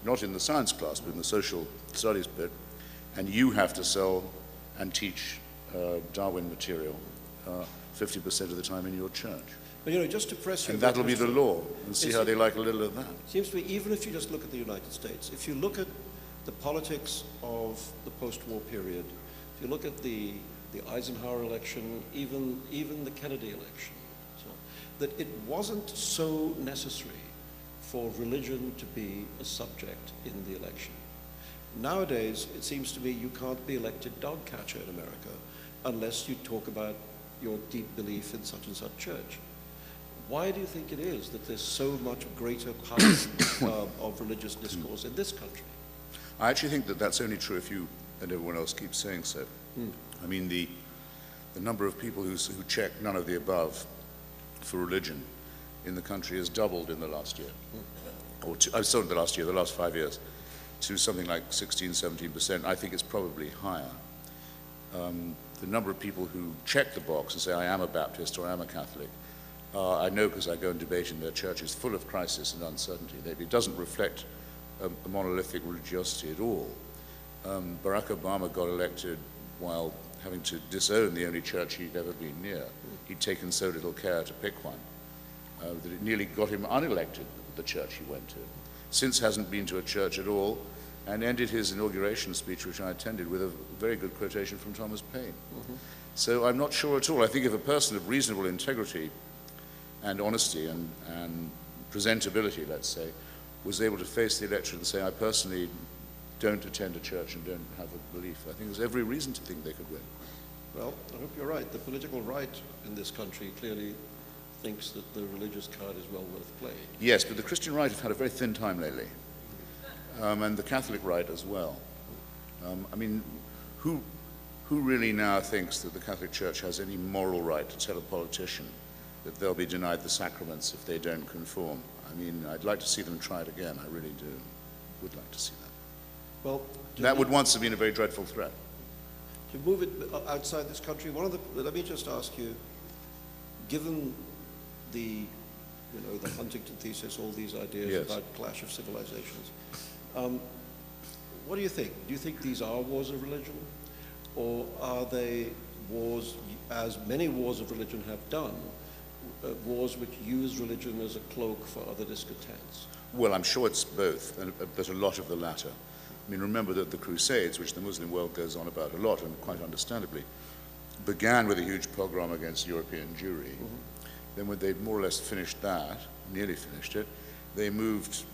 Speaker 1: not in the science class, but in the social studies bit, and you have to sell and teach Darwin material 50% of the time in your church.
Speaker 2: But just to press you,
Speaker 1: and that'll be the law, and see how they like a little of that.
Speaker 2: Seems to me, even if you just look at the United States, if you look at the politics of the post-war period, if you look at the Eisenhower election, even the Kennedy election, so that it wasn't so necessary for religion to be a subject in the election. Nowadays, it seems to me you can't be elected dog catcher in America unless you talk about your deep belief in such and such church. Why do you think it is that there's so much greater power of religious discourse in this country?
Speaker 1: I actually think that that's only true if you and everyone else keeps saying so. I mean, the number of people who check none of the above for religion in the country has doubled in the last year. Or sorry, the last 5 years, to something like 16, 17%. I think it's probably higher. The number of people who check the box and say, I am a Baptist or I am a Catholic, I know because I go and debate in their churches full of crisis and uncertainty. It doesn't reflect a monolithic religiosity at all. Barack Obama got elected while having to disown the only church he'd ever been near. He'd taken so little care to pick one that it nearly got him unelected, the church he went to. Since hasn't been to a church at all, and ended his inauguration speech, which I attended, with a very good quotation from Thomas Paine. So I'm not sure at all. I think if a person of reasonable integrity and honesty and presentability, let's say, was able to face the electorate and say, I personally don't attend a church and don't have a belief, I think there's every reason to think they could win.
Speaker 2: Well, I hope you're right. The political right in this country clearly thinks that the religious card is well worth playing.
Speaker 1: Yes, but the Christian right have had a very thin time lately, and the Catholic right as well. I mean, who really now thinks that the Catholic Church has any moral right to tell a politician that they'll be denied the sacraments if they don't conform? I mean, I'd like to see them try it again. I really do. Would like to see that.
Speaker 2: Well,
Speaker 1: that would once have been a very dreadful threat.
Speaker 2: To move it outside this country, let me just ask you, given the Huntington thesis, all these ideas
Speaker 1: Yes.
Speaker 2: about clash of civilizations, what do you think? Do you think these are wars of religion, or are they wars, as many wars of religion have done, wars which use religion as a cloak for other discontents?
Speaker 1: Well, I'm sure it's both, and there's a lot of the latter. I mean, remember that the Crusades, which the Muslim world goes on about a lot, and quite understandably, began with a huge pogrom against European Jewry. Then when they'd more or less finished that, nearly finished it, they moved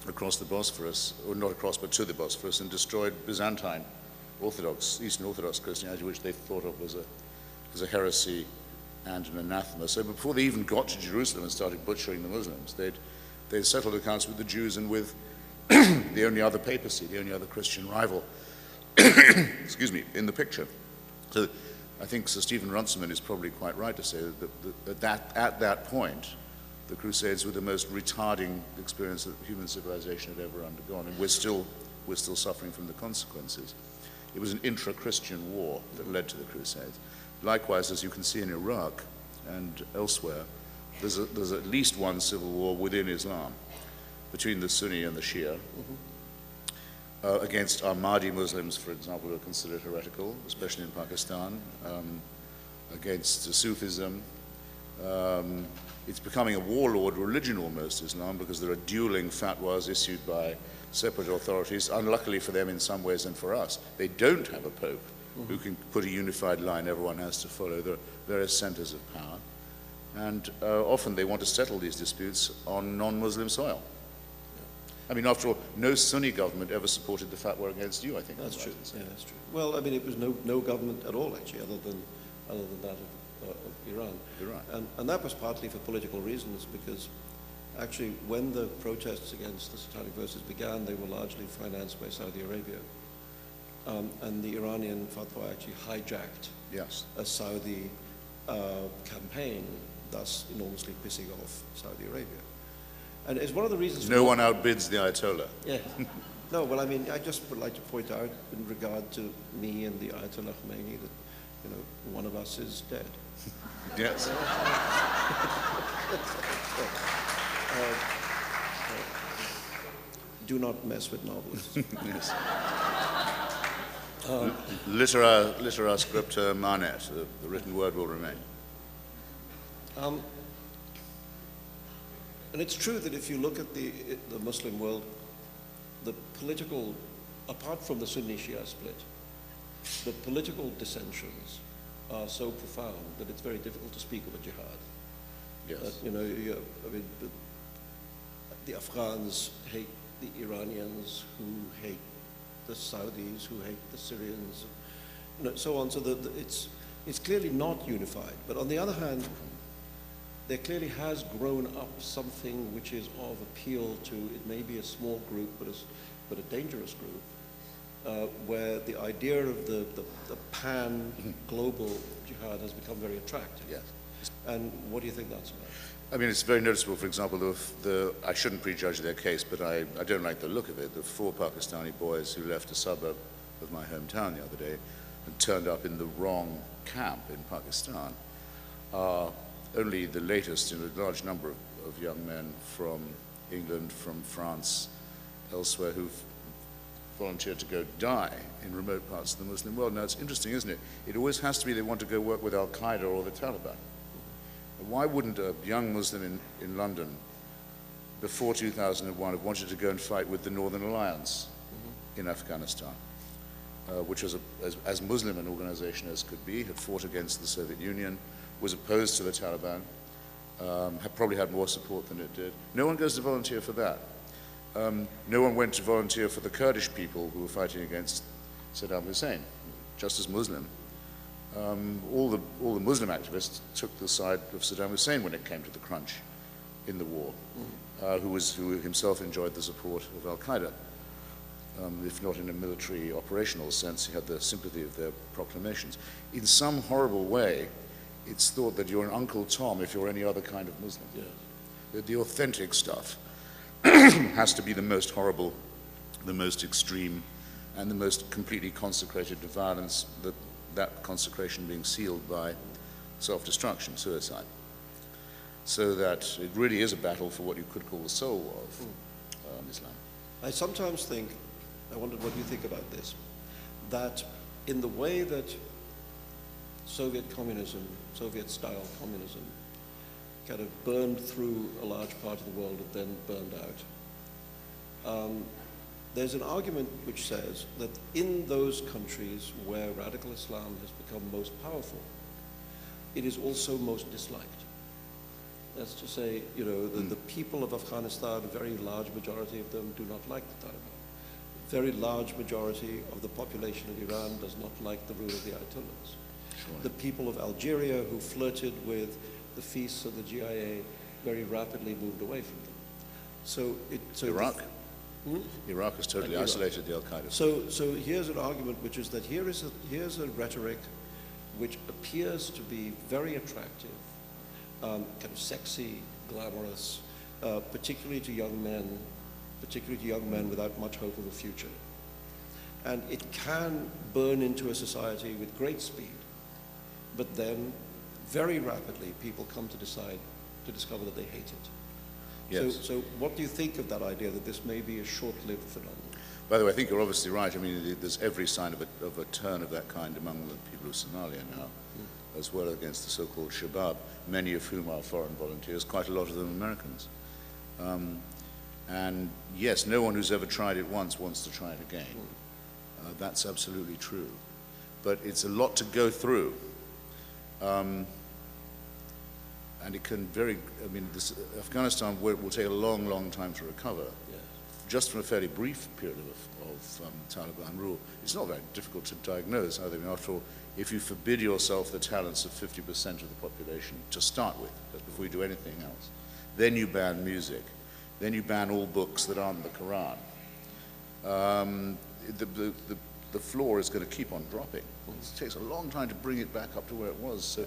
Speaker 1: across the Bosphorus, or not across, but to the Bosphorus, and destroyed Byzantine Orthodox, Eastern Orthodox Christianity, which they thought of as a heresy and an anathema. So before they even got to Jerusalem and started butchering the Muslims, they'd settled accounts with the Jews and with the only other papacy, the only other Christian rival, excuse me, in the picture. So I think Sir Stephen Runciman is probably quite right to say that at that point, the Crusades were the most retarding experience that human civilization had ever undergone, and we're still suffering from the consequences. It was an intra-Christian war that led to the Crusades. Likewise, as you can see in Iraq and elsewhere, there's at least one civil war within Islam, between the Sunni and the Shia, against Ahmadi Muslims, for example, who are considered heretical, especially in Pakistan, against Sufism. It's becoming a warlord religion almost, Islam, because there are dueling fatwas issued by separate authorities, unluckily for them in some ways and for us. They don't have a pope who can put a unified line everyone has to follow. There are various centers of power. And often they want to settle these disputes on non-Muslim soil. I mean, after all, no Sunni government ever supported the fatwa against you, I think.
Speaker 2: That's true. Yeah, that's true. Well, I mean, it was no government at all, actually, other than that of Iran. And that was partly for political reasons, because actually, when the protests against the Satanic Verses began, they were largely financed by Saudi Arabia. And the Iranian fatwa actually hijacked a Saudi campaign, thus enormously pissing off Saudi Arabia. And it's one of the reasons...
Speaker 1: No one outbids the Ayatollah.
Speaker 2: Yeah. No, well, I mean, I just would like to point out in regard to me and the Ayatollah Khomeini that, one of us is dead.
Speaker 1: Yes.
Speaker 2: Do not mess with novelists.
Speaker 1: Yes. Litera scripta manet, the written word will remain.
Speaker 2: And it's true that if you look at the Muslim world, the political, apart from the Sunni-Shia split, the political dissensions are so profound that it's very difficult to speak of a jihad.
Speaker 1: Yes.
Speaker 2: I mean, the Afghans hate the Iranians, who hate the Saudis, who hate the Syrians, so on. So it's clearly not unified. But on the other hand, there clearly has grown up something which is of appeal to, it may be a small group, but a dangerous group, where the idea of the pan-global jihad has become very attractive.
Speaker 1: Yes.
Speaker 2: And what do you think that's about?
Speaker 1: I mean, it's very noticeable, for example, I shouldn't prejudge their case, but I don't like the look of it. The 4 Pakistani boys who left a suburb of my hometown the other day and turned up in the wrong camp in Pakistan are only the latest in a large number of young men from England, from France, elsewhere, who've volunteered to go die in remote parts of the Muslim world. Now, it's interesting, isn't it? It always has to be they want to go work with Al-Qaeda or the Taliban. Why wouldn't a young Muslim in London before 2001 have wanted to go and fight with the Northern Alliance in Afghanistan, which was as Muslim an organization as could be, had fought against the Soviet Union, was opposed to the Taliban, had probably had more support than it did. No one goes to volunteer for that. No one went to volunteer for the Kurdish people who were fighting against Saddam Hussein, just as Muslim. All the Muslim activists took the side of Saddam Hussein when it came to the crunch in the war, who himself enjoyed the support of Al-Qaeda. If not in a military operational sense, he had the sympathy of their proclamations. In some horrible way, it's thought that you're an Uncle Tom if you're any other kind of Muslim.
Speaker 2: Yes.
Speaker 1: That the authentic stuff has to be the most horrible, the most extreme, and the most completely consecrated to violence, that consecration being sealed by self-destruction, suicide. So that it really is a battle for what you could call the soul of Islam.
Speaker 2: I sometimes think, I wondered what you think about this, that in the way that Soviet communism, Soviet-style communism, kind of burned through a large part of the world and then burned out, there's an argument which says that in those countries where radical Islam has become most powerful, it is also most disliked. That's to say, the people of Afghanistan, a very large majority of them do not like the Taliban. A very large majority of the population of Iran does not like the rule of the Ayatollahs. Sure. The people of Algeria who flirted with the feasts of the GIA very rapidly moved away from them. So
Speaker 1: Iraq? Iraq has totally isolated the Al-Qaeda.
Speaker 2: So here's an argument, which is that here's a rhetoric which appears to be very attractive, kind of sexy, glamorous, particularly to young men without much hope of a future. And it can burn into a society with great speed, but then very rapidly people come to discover that they hate it.
Speaker 1: Yes.
Speaker 2: So what do you think of that idea that this may be a short-lived phenomenon?
Speaker 1: By the way, I think you're obviously right. I mean, there's every sign of a turn of that kind among the people of Somalia now, as well against the so-called Shabab, many of whom are foreign volunteers, quite a lot of them Americans. And yes, no one who's ever tried it once wants to try it again. That's absolutely true. But it's a lot to go through. And it can Afghanistan will take a long, long time to recover. Yes. Just from a fairly brief period of Taliban rule. It's not very difficult to diagnose either. I mean, after all, if you forbid yourself the talents of 50% of the population to start with, just before you do anything else, then you ban music, then you ban all books that aren't the Quran, the floor is going to keep on dropping. It takes a long time to bring it back up to where it was. So,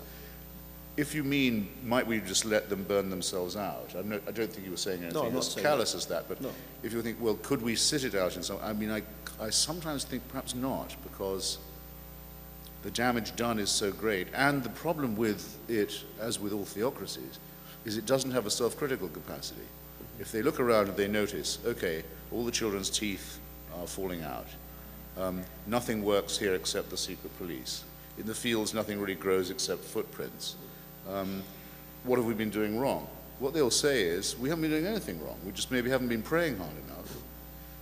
Speaker 1: if you mean, might we just let them burn themselves out? I don't think you were saying anything as callous as that, but if you think, well, could we sit it out in some, I mean, I sometimes think perhaps not, because the damage done is so great. And the problem with it, as with all theocracies, is it doesn't have a self-critical capacity. If they look around and they notice, okay, all the children's teeth are falling out. Nothing works here except the secret police. In the fields, nothing really grows except footprints. What have we been doing wrong? What they'll say is, we haven't been doing anything wrong. We just maybe haven't been praying hard enough.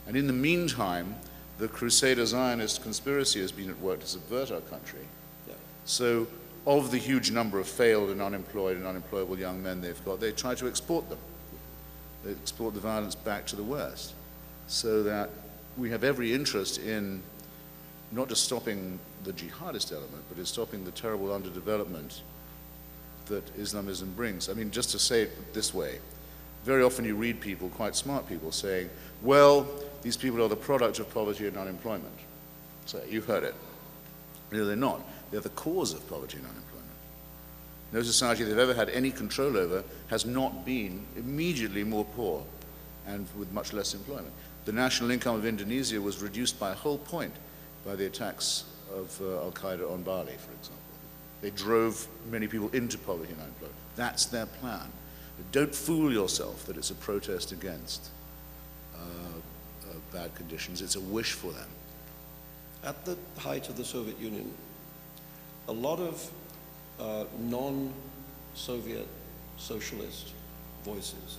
Speaker 1: And in the meantime, the Crusader Zionist conspiracy has been at work to subvert our country.
Speaker 2: Yeah.
Speaker 1: So of the huge number of failed and unemployed and unemployable young men they've got, they try to export them. They export the violence back to the West, so that we have every interest in not just stopping the jihadist element, but in stopping the terrible underdevelopment that Islamism brings. I mean, just to say it this way, very often you read people, quite smart people, saying, well, these people are the product of poverty and unemployment. So you've heard it. No, they're not. They're the cause of poverty and unemployment. No society they've ever had any control over has not been immediately more poor and with much less employment. The national income of Indonesia was reduced by a whole point by the attacks of Al-Qaeda on Bali, for example. They drove many people into poverty and unemployment. That's their plan. Don't fool yourself that it's a protest against bad conditions. It's a wish for them.
Speaker 2: At the height of the Soviet Union, a lot of non-Soviet socialist voices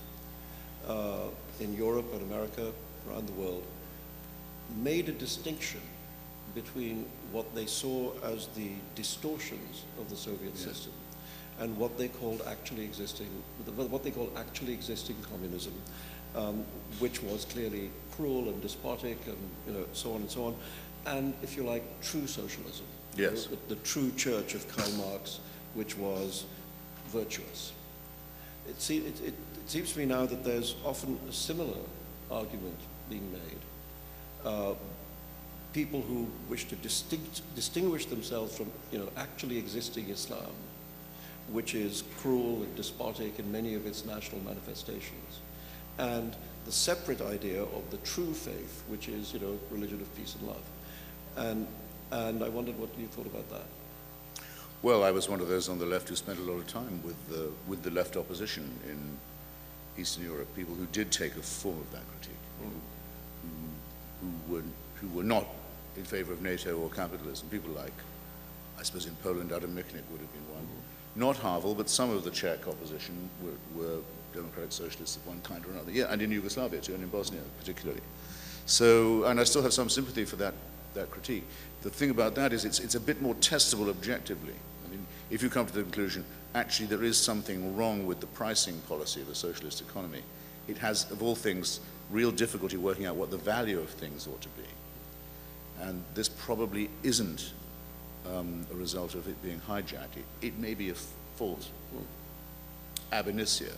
Speaker 2: in Europe and America, around the world, made a distinction between what they saw as the distortions of the Soviet system and what they called actually existing communism, which was clearly cruel and despotic and so on and so on, and if you like, true socialism.
Speaker 1: Yes.
Speaker 2: The true church of Karl Marx, which was virtuous. It seems to me now that there's often a similar argument being made. People who wish to distinguish themselves from, actually existing Islam, which is cruel and despotic in many of its national manifestations, and the separate idea of the true faith, which is, religion of peace and love. And I wondered what you thought about that.
Speaker 1: Well, I was one of those on the left who spent a lot of time with the left opposition in Eastern Europe, people who did take a form of that critique, who were not in favor of NATO or capitalism. People like, I suppose in Poland, Adam Michnik would have been one. Not Havel, but some of the Czech opposition were democratic socialists of one kind or another. Yeah, and in Yugoslavia too, and in Bosnia particularly. So, and I still have some sympathy for that critique. The thing about that is it's a bit more testable objectively. I mean, if you come to the conclusion, actually there is something wrong with the pricing policy of the socialist economy, it has, of all things, real difficulty working out what the value of things ought to be. And this probably isn't a result of it being hijacked. It may be a fault ab initio.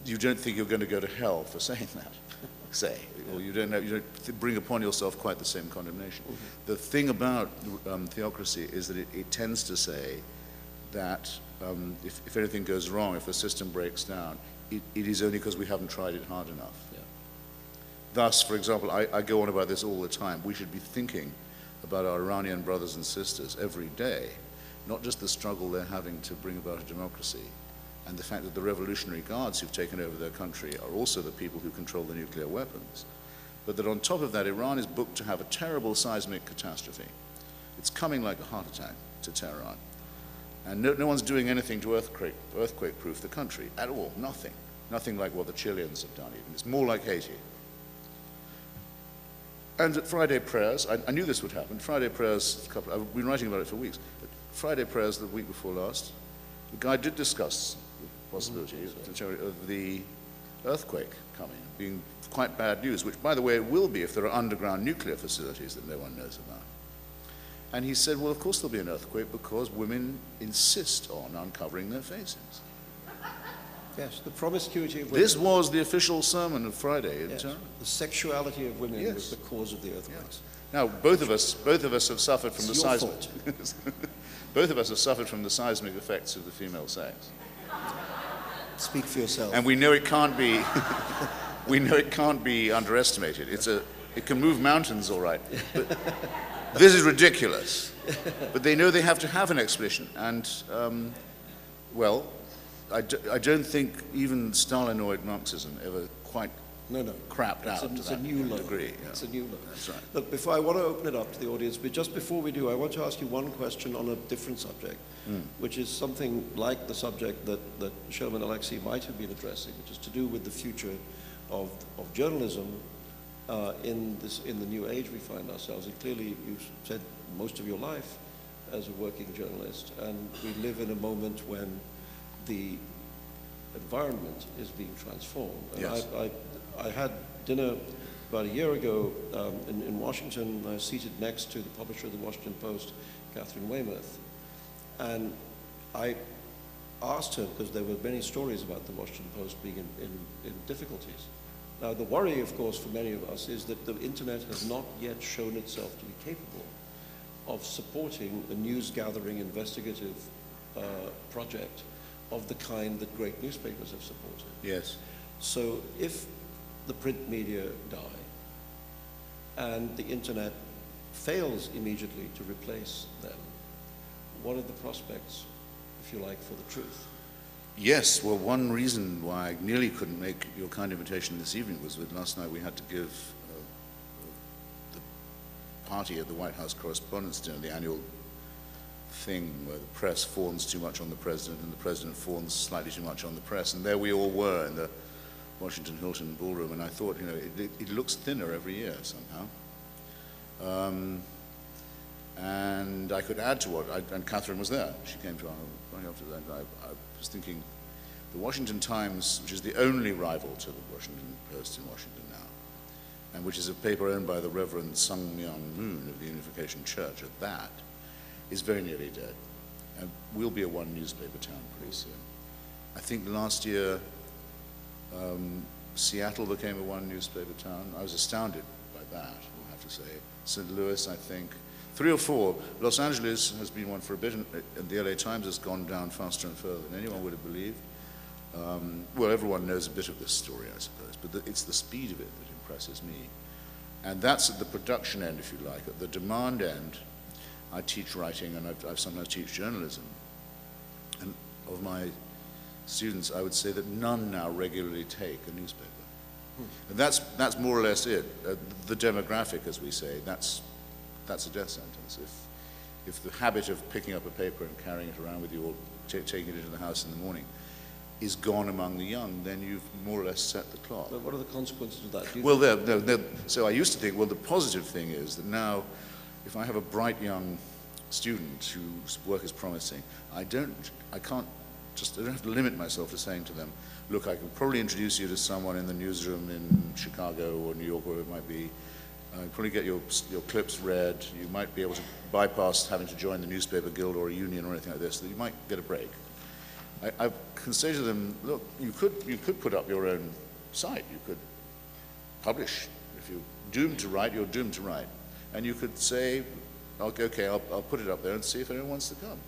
Speaker 1: You don't think you're going to go to hell for saying that, say, or you don't bring upon yourself quite the same condemnation. The thing about theocracy is that it tends to say that if anything goes wrong, if the system breaks down, it is only because we haven't tried it hard enough. Yeah. Thus, for example, I go on about this all the time. We should be thinking about our Iranian brothers and sisters every day, not just the struggle they're having to bring about a democracy, and the fact that the Revolutionary Guards who've taken over their country are also the people who control the nuclear weapons, but that on top of that, Iran is booked to have a terrible seismic catastrophe. It's coming like a heart attack to Tehran. And no one's doing anything to earthquake-proof the country at all, nothing. Nothing like what the Chileans have done even. It's more like Haiti. And at Friday prayers, I knew this would happen. Friday prayers, I've been writing about it for weeks. At Friday prayers the week before last, the guy did discuss the possibility of the earthquake coming, being quite bad news, which, by the way, it will be if there are underground nuclear facilities that no one knows about. And he said, well, of course there'll be an earthquake because women insist on uncovering their faces.
Speaker 2: Yes, the promiscuity of women.
Speaker 1: This was the official sermon of Friday.
Speaker 2: Yes, the sexuality of women was the cause of the earthquakes.
Speaker 1: Yes. Now, both of us have suffered from the seismic. Both of us have suffered from the seismic effects of the female sex.
Speaker 2: Speak for yourself.
Speaker 1: And we know it can't be. We know it can't be underestimated. It can move mountains, all right. But this is ridiculous. But they know they have to have an explanation, and well. I don't think even Stalinoid Marxism ever quite crapped out to that degree. Yeah.
Speaker 2: It's a new law.
Speaker 1: That's right.
Speaker 2: Look, I want to open it up to the audience, but just before we do, I want to ask you one question on a different subject, which is something like the subject that Sherman Alexie might have been addressing, which is to do with the future of journalism in the new age we find ourselves. And clearly, you've said most of your life as a working journalist, and we live in a moment when the environment is being transformed. And
Speaker 1: yes.
Speaker 2: I had dinner about a year ago in Washington. I was seated next to the publisher of the Washington Post, Catherine Weymouth, and I asked her, because there were many stories about the Washington Post being in difficulties. Now, the worry, of course, for many of us is that the internet has not yet shown itself to be capable of supporting a news-gathering investigative project of the kind that great newspapers have supported.
Speaker 1: Yes.
Speaker 2: So if the print media die and the internet fails immediately to replace them, what are the prospects, if you like, for the truth?
Speaker 1: Yes, well, one reason why I nearly couldn't make your kind invitation this evening was that last night we had to give the party at the White House Correspondents' Dinner, the annual thing where the press fawns too much on the president and the president fawns slightly too much on the press, and there we all were in the Washington Hilton ballroom, and I thought, you know, it looks thinner every year somehow. And I could add to what, and Catherine was there. She came to our party after that. I was thinking, the Washington Times, which is the only rival to the Washington Post in Washington now, and which is a paper owned by the Reverend Sung Myung Moon of the Unification Church, at that, is very nearly dead. And we'll be a one newspaper town pretty soon. I think last year, Seattle became a one newspaper town. I was astounded by that, I have to say. St. Louis, I think. 3 or 4. Los Angeles has been one for a bit, and the LA Times has gone down faster and further than anyone would have believed. Well, everyone knows a bit of this story, I suppose, but it's the speed of it that impresses me. And that's at the production end, if you like. At the demand end, I teach writing, and I sometimes teach journalism. And of my students, I would say that none now regularly take a newspaper. And that's more or less it. The demographic, as we say, that's a death sentence. If the habit of picking up a paper and carrying it around with you or taking it into the house in the morning is gone among the young, then you've more or less set the clock.
Speaker 2: But what are the consequences of that?
Speaker 1: Well, so I used to think, well, the positive thing is that now, if I have a bright young student whose work is promising, I don't have to limit myself to saying to them, look, I can probably introduce you to someone in the newsroom in Chicago or New York, wherever it might be. Probably get your clips read. You might be able to bypass having to join the newspaper guild or a union or anything like this, that you might get a break. I can say to them, look, you could put up your own site. You could publish. If you're doomed to write, you're doomed to write. And you could say, okay, I'll put it up there and see if anyone wants to come.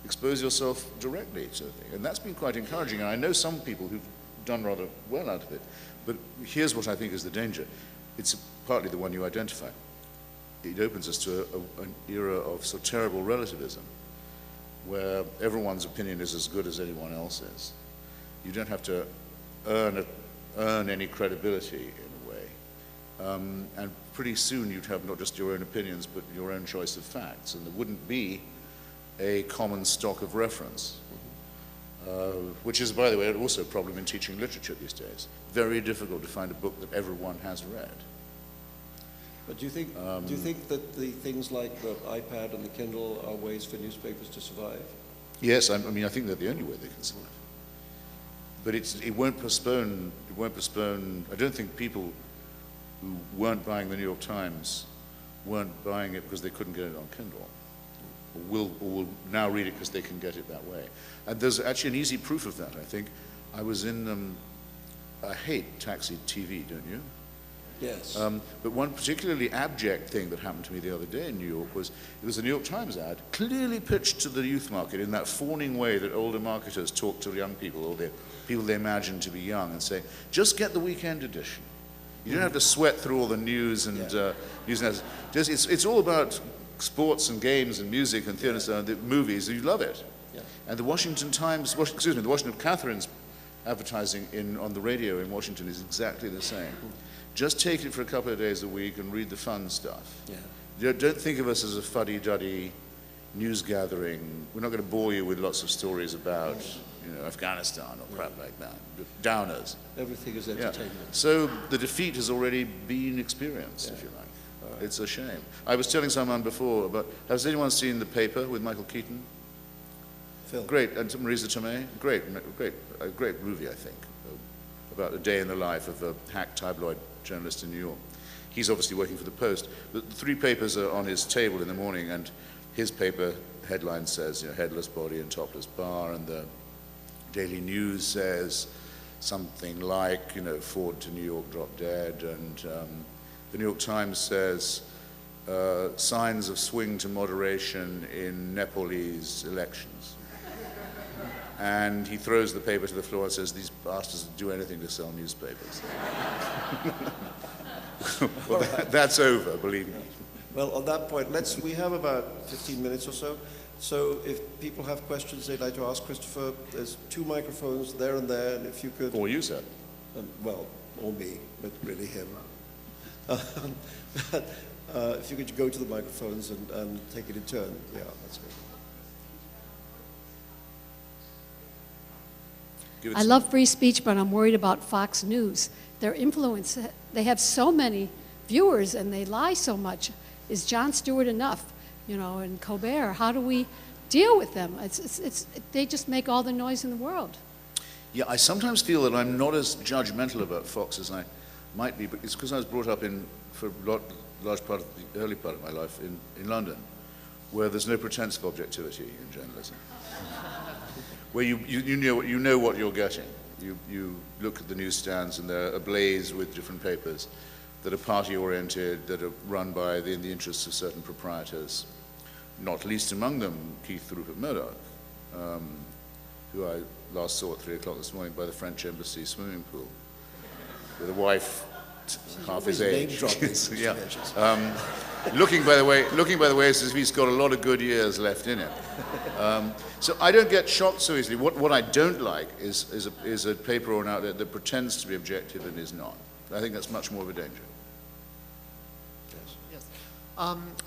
Speaker 1: Expose yourself directly to the thing. And that's been quite encouraging. And I know some people who've done rather well out of it. But here's what I think is the danger. It's partly the one you identify. It opens us to an era of sort of terrible relativism, where everyone's opinion is as good as anyone else's. You don't have to earn any credibility in a way. And pretty soon you'd have not just your own opinions, but your own choice of facts, and there wouldn't be a common stock of reference. Which is, by the way, also a problem in teaching literature these days. Very difficult to find a book that everyone has read.
Speaker 2: But do you think that the things like the iPad and the Kindle are ways for newspapers to survive?
Speaker 1: Yes, I mean, I think they're the only way they can survive. But it won't postpone. I don't think people who weren't buying the New York Times weren't buying it because they couldn't get it on Kindle. Or will now read it because they can get it that way. And there's actually an easy proof of that, I think. I was in, I hate taxi TV, don't you?
Speaker 2: Yes.
Speaker 1: But one particularly abject thing that happened to me the other day in New York was, it was a New York Times ad, clearly pitched to the youth market in that fawning way that older marketers talk to young people, or the people they imagine to be young, and say, just get the weekend edition. You don't have to sweat through all the news and news. It's all about sports and games and music and theater and the movies. You love it. Yeah. And the Washington Times, the Washington Catherine's advertising on the radio in Washington is exactly the same. Just take it for a couple of days a week and read the fun stuff. Yeah. Don't think of us as a fuddy-duddy news gathering. We're not going to bore you with lots of stories about, Afghanistan or crap like that. Downers.
Speaker 2: Everything is
Speaker 1: Yeah.
Speaker 2: entertainment.
Speaker 1: So the defeat has already been experienced, if you like. It's a shame. I was telling someone before about, has anyone seen The Paper with Michael Keaton?
Speaker 2: Phil.
Speaker 1: Great, and Marisa Tomei? Great, a great movie, I think, about a day in the life of a hack tabloid journalist in New York. He's obviously working for the Post. The three papers are on his table in the morning, and his paper headline says, headless body and topless bar, and the Daily News says something like, Ford to New York drop dead, and the New York Times says signs of swing to moderation in Nepalese elections. And he throws the paper to the floor and says, these bastards will do anything to sell newspapers. Well, that's over, believe me.
Speaker 2: Well, on that point, we have about 15 minutes or so. So if people have questions they'd like to ask Christopher, there's 2 microphones there and there, and if you could...
Speaker 1: Or you, sir.
Speaker 2: Well, or me, but really him. If you could go to the microphones and take it in turn. Yeah, that's good.
Speaker 3: I love free speech, but I'm worried about Fox News. Their influence, they have so many viewers and they lie so much. Is Jon Stewart enough? And Colbert, how do we deal with them? They just make all the noise in the world.
Speaker 1: Yeah, I sometimes feel that I'm not as judgmental about Fox as I might be, but it's because I was brought up for a large part of the early part of my life in London, where there's no pretense of objectivity in journalism. Where you know what you're getting. You look at the newsstands and they're ablaze with different papers that are party-oriented, that are run in the interests of certain proprietors, not least among them Keith Rupert Murdoch, who I last saw at 3 o'clock this morning by the French Embassy swimming pool, with a wife half his age. Yeah. Looking by the way, as if he's got a lot of good years left in him. So I don't get shocked so easily. What I don't like is a paper or an outlet that pretends to be objective and is not. I think that's much more of a danger.
Speaker 4: Yes.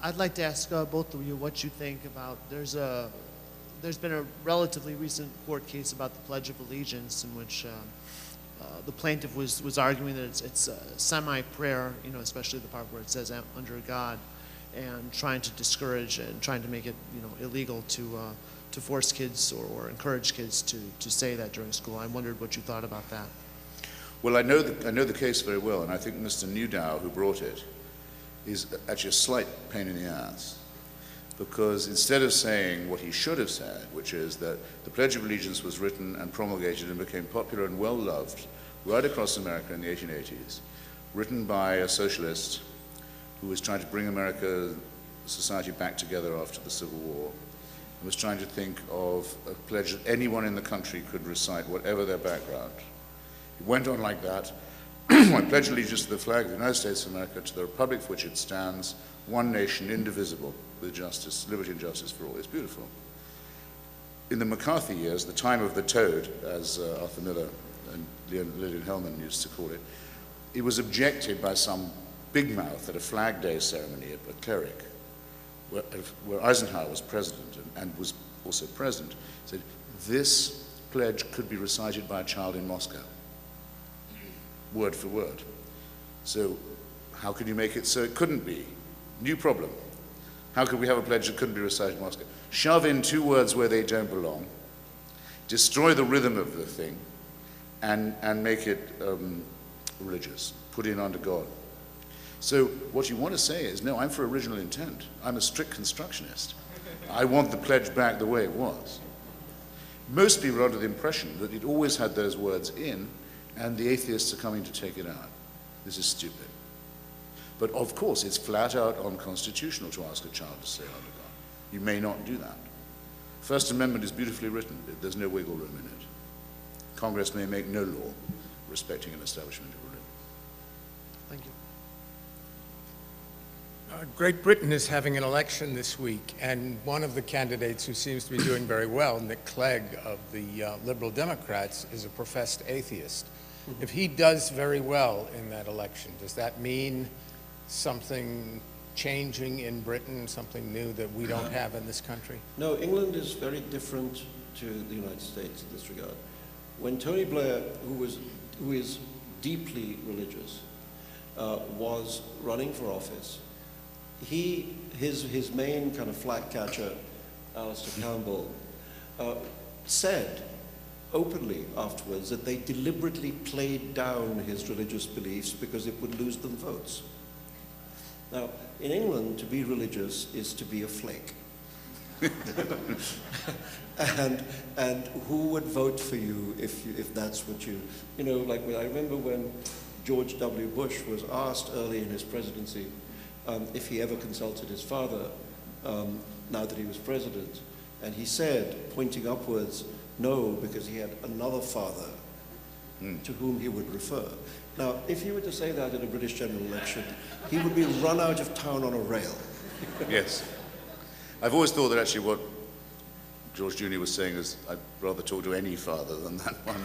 Speaker 4: I'd like to ask both of you what you think about, there's been a relatively recent court case about the Pledge of Allegiance in which the plaintiff was arguing that it's a semi-prayer, especially the part where it says under God, and trying to discourage and trying to make it, illegal to force kids or encourage kids to say that during school. I wondered what you thought about that.
Speaker 1: Well, I know the case very well, and I think Mr. Newdow, who brought it, is actually a slight pain in the ass, because instead of saying what he should have said, which is that the Pledge of Allegiance was written and promulgated and became popular and well-loved right across America in the 1880s, written by a socialist who was trying to bring America society back together after the Civil War, and was trying to think of a pledge that anyone in the country could recite, whatever their background. It went on like that. I pledge allegiance to the flag of the United States of America, to the republic for which it stands, one nation, indivisible, with justice, liberty and justice for all. It's beautiful. In the McCarthy years, the time of the toad, as Arthur Miller and Lillian Hellman used to call it, it was objected by some big mouth at a Flag Day ceremony at a cleric, where Eisenhower was president and was also president, said, this pledge could be recited by a child in Moscow, word for word. So how could you make it so it couldn't be? New problem. How could we have a pledge that couldn't be recited in Moscow? Shove in 2 words where they don't belong, destroy the rhythm of the thing, and make it religious, put in under God. So what you want to say is, no, I'm for original intent. I'm a strict constructionist. I want the pledge back the way it was. Most people are under the impression that it always had those words in, and the atheists are coming to take it out. This is stupid. But of course, it's flat out unconstitutional to ask a child to say under God. You may not do that. First Amendment is beautifully written. There's no wiggle room in it. Congress may make no law respecting an establishment of religion.
Speaker 4: Thank you.
Speaker 5: Great Britain is having an election this week, and one of the candidates who seems to be doing very well, Nick Clegg of the Liberal Democrats, is a professed atheist. If he does very well in that election, does that mean something changing in Britain, something new that we don't have in this country?
Speaker 2: No, England is very different to the United States in this regard. When Tony Blair, who is deeply religious, was running for office, his main kind of flag catcher, Alistair Campbell, said openly afterwards that they deliberately played down his religious beliefs because it would lose them votes. Now, in England, to be religious is to be a flake. and who would vote for you if that's what you know, like I remember when George W. Bush was asked early in his presidency if he ever consulted his father now that he was president, and he said, pointing upwards, no, because he had another father to whom he would refer. Now, if he were to say that in a British general election, he would be run out of town on a rail.
Speaker 1: Yes. I've always thought that actually what George Jr. was saying is, I'd rather talk to any father than that one.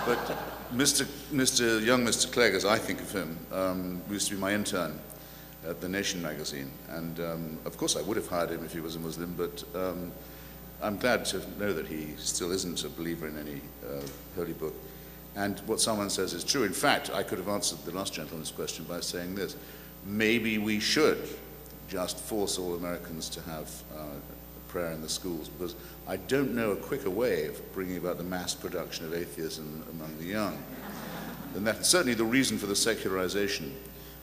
Speaker 1: But young Mr. Clegg, as I think of him, used to be my intern at The Nation magazine. And of course I would have hired him if he was a Muslim, but I'm glad to know that he still isn't a believer in any holy book. And what someone says is true. In fact, I could have answered the last gentleman's question by saying this. Maybe we should just force all Americans to have prayer in the schools, because I don't know a quicker way of bringing about the mass production of atheism among the young. And that's certainly the reason for the secularization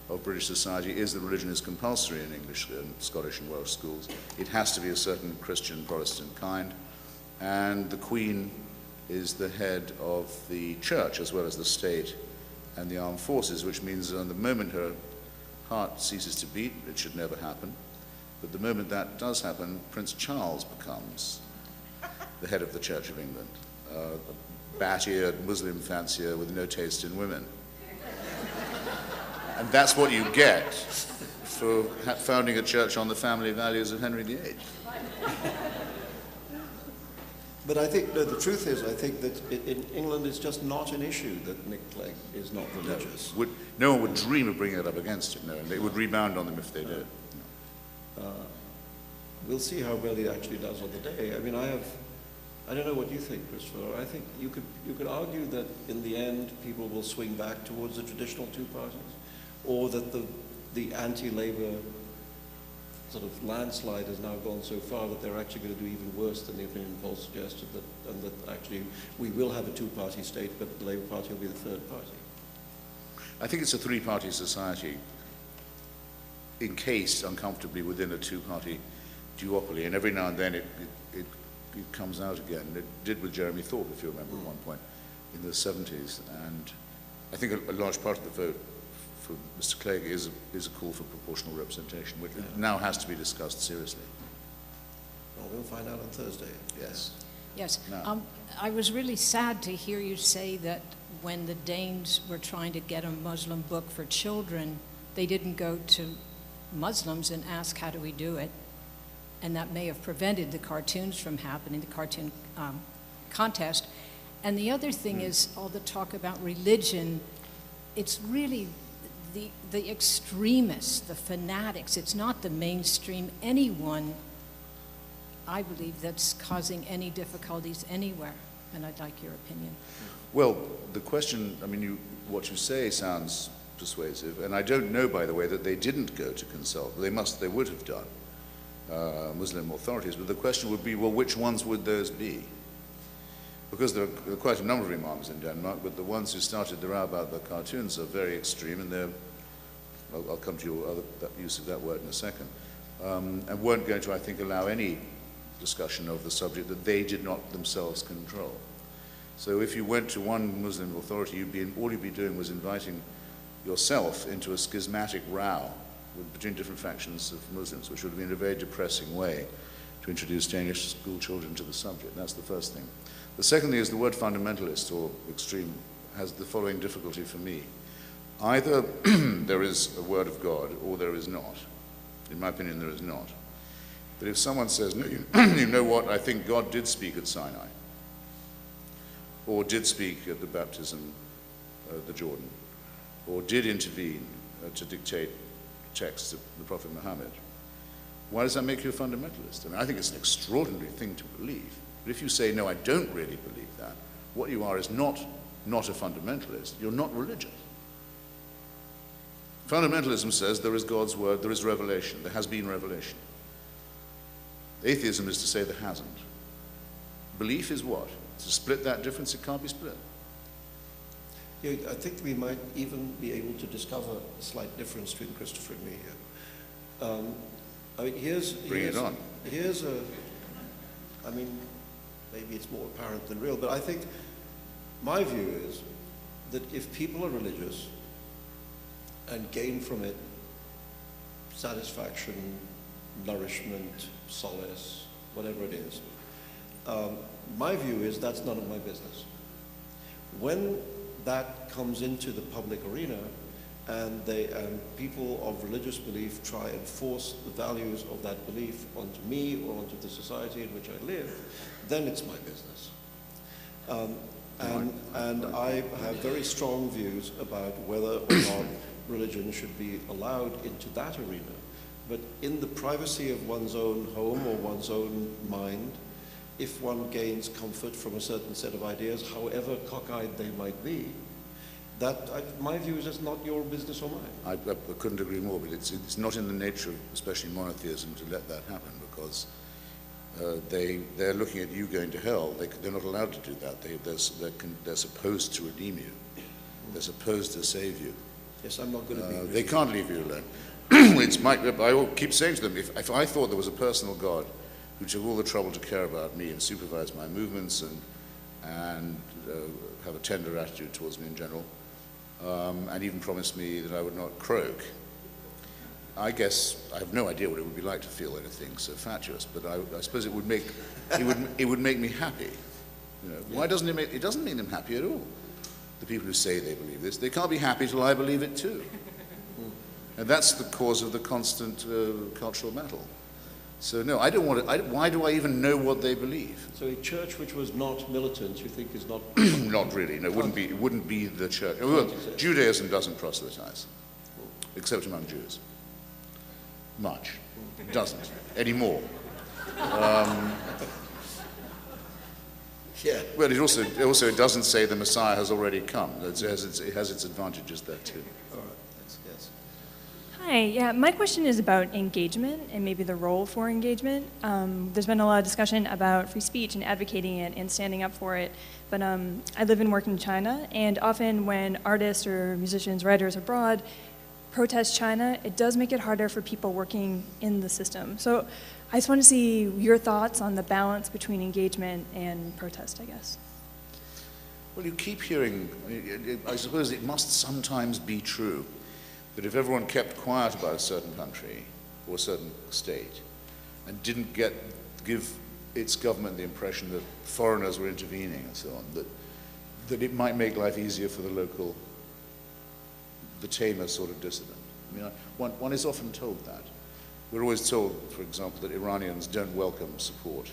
Speaker 1: of British society is that religion is compulsory in English and Scottish and Welsh schools. It has to be a certain Christian Protestant kind, and the Queen is the head of the church as well as the state and the armed forces, which means that the moment her heart ceases to beat, it should never happen, but the moment that does happen, Prince Charles becomes the head of the Church of England, a bat-eared Muslim fancier with no taste in women. And that's what you get for founding a church on the family values of Henry VIII.
Speaker 2: But I think, no, the truth is, I think that in England it's just not an issue that Nick Clegg is not religious.
Speaker 1: No one would dream of bringing it up against it, no, and it would rebound on them if they did.
Speaker 2: We'll see how well he actually does on the day. I mean, I don't know what you think, Christopher. I think you could argue that in the end people will swing back towards the traditional two parties, or that the anti-Labour sort of landslide has now gone so far that they're actually going to do even worse than the opinion poll suggested, and that actually we will have a two-party state, but the Labour Party will be the third party.
Speaker 1: I think it's a three-party society encased uncomfortably within a two-party duopoly, and every now and then it comes out again. It did with Jeremy Thorpe, if you remember, at one point in the 70s, and I think a large part of the vote for Mr. Clegg is a call for proportional representation, which now has to be discussed seriously.
Speaker 2: Well, we'll find out on Thursday.
Speaker 1: Yes.
Speaker 6: Yes.
Speaker 1: No.
Speaker 6: I was really sad to hear you say that when the Danes were trying to get a Muslim book for children, they didn't go to Muslims and ask, how do we do it? And that may have prevented the cartoons from happening, the cartoon contest. And the other thing is all the talk about religion. It's really the extremists, the fanatics. It's not the mainstream, anyone, I believe, that's causing any difficulties anywhere. And I'd like your opinion.
Speaker 1: Well, the question, I mean, what you say sounds persuasive, and I don't know, by the way, that they didn't go to consult. They would have done, Muslim authorities, but the question would be, well, which ones would those be? Because there are quite a number of imams in Denmark, but the ones who started the row about the cartoons are very extreme, and they're, I'll come to your use of that word in a second, and weren't going to, I think, allow any discussion of the subject that they did not themselves control. So if you went to one Muslim authority, all you'd be doing was inviting yourself into a schismatic row between different factions of Muslims, which would have been a very depressing way to introduce Danish school children to the subject. That's the first thing. The second thing is the word fundamentalist or extreme has the following difficulty for me. Either there is a word of God or there is not. In my opinion, there is not. But if someone says, no, you know what, I think God did speak at Sinai, or did speak at the baptism of the Jordan, or did intervene to dictate texts of the Prophet Muhammad, Why does that make you a fundamentalist? I mean, I think it's an extraordinary thing to believe. But if you say, no, I don't really believe that, what you are is not a fundamentalist. You're not religious. Fundamentalism says there is God's word, there is revelation, there has been revelation. Atheism is to say there hasn't. Belief is what? To split that difference, it can't be split.
Speaker 2: Yeah, I think we might even be able to discover a slight difference between Christopher and me here. I mean,
Speaker 1: Bring it on.
Speaker 2: I mean, maybe it's more apparent than real, but I think my view is that if people are religious and gain from it satisfaction, nourishment, solace, whatever it is, my view is that's none of my business. When that comes into the public arena and people of religious belief try and force the values of that belief onto me or onto the society in which I live, then it's my business. And I have very strong views about whether or not religion should be allowed into that arena. But in the privacy of one's own home or one's own mind, if one gains comfort from a certain set of ideas, however cockeyed they might be, my view is it's not your business or mine.
Speaker 1: I couldn't agree more, but it's not in the nature of especially monotheism to let that happen, because they're looking at you going to hell. They're not allowed to do that. They're supposed to redeem you. They're supposed to save you.
Speaker 2: Yes, I'm not going to be...
Speaker 1: They can't leave you alone. I keep saying to them, if I thought there was a personal God who took all the trouble to care about me and supervise my movements and have a tender attitude towards me in general, and even promised me that I would not croak, I guess I have no idea what it would be like to feel anything so fatuous, but I suppose it would make me happy. You know, why doesn't it make? It doesn't make them happy at all. The people who say they believe this, they can't be happy till I believe it too. And that's the cause of the constant cultural battle. So no, I don't want to. Why do I even know what they believe?
Speaker 2: So a church which was not militant, you think is not...
Speaker 1: Not really. No, it wouldn't be the church. Well, Judaism doesn't proselytize, except among Jews. Much. It doesn't anymore.
Speaker 2: Yeah.
Speaker 1: Well, it also doesn't say the Messiah has already come. It has its advantages there too.
Speaker 2: All right. Thanks. Yes.
Speaker 7: Hi, yeah, my question is about engagement and maybe the role for engagement. There's been a lot of discussion about free speech and advocating it and standing up for it, but I live and work in China, and often when artists or musicians, writers abroad protest China, it does make it harder for people working in the system. So I just want to see your thoughts on the balance between engagement and protest, I guess.
Speaker 1: Well, you keep hearing, I suppose it must sometimes be true that if everyone kept quiet about a certain country or a certain state and didn't give its government the impression that foreigners were intervening and so on, that it might make life easier for the tamer sort of dissident. I mean, one is often told that. We're always told, for example, that Iranians don't welcome support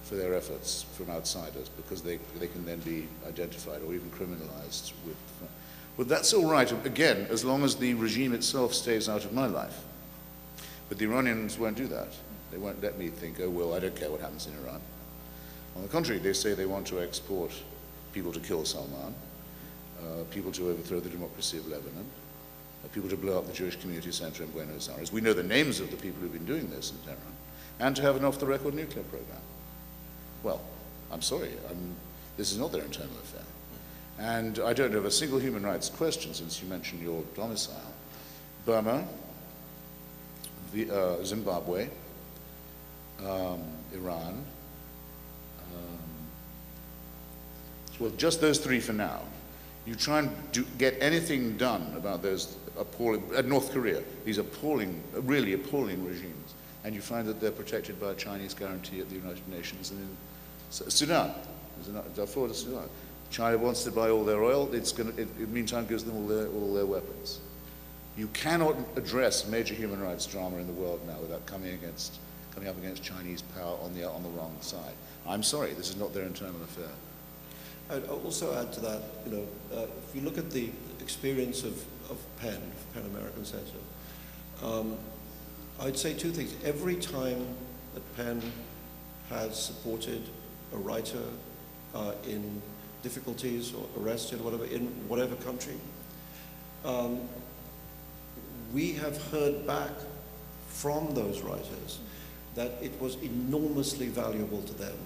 Speaker 1: for their efforts from outsiders because they can then be identified or even criminalized with... Well, that's all right, again, as long as the regime itself stays out of my life. But the Iranians won't do that. They won't let me think, oh, well, I don't care what happens in Iran. On the contrary, they say they want to export people to kill Salman, people to overthrow the democracy of Lebanon, people to blow up the Jewish community center in Buenos Aires. We know the names of the people who've been doing this in Tehran, and to have an off-the-record nuclear program. Well, I'm sorry, this is not their internal affair. And I don't have a single human rights question since you mentioned your domicile. Burma, Zimbabwe, Iran, well, just those three for now. You try and get anything done about those appalling, North Korea, these appalling, really appalling regimes, and you find that they're protected by a Chinese guarantee at the United Nations and in Sudan, Darfur to Sudan. China wants to buy all their oil, it meantime gives them all their weapons. You cannot address major human rights drama in the world now without coming up against Chinese power on the wrong side. I'm sorry, this is not their internal affair.
Speaker 2: I'd also add to that, if you look at the experience of PEN American Center, I'd say two things. Every time that PEN has supported a writer in difficulties or arrested, whatever, in whatever country, we have heard back from those writers that it was enormously valuable to them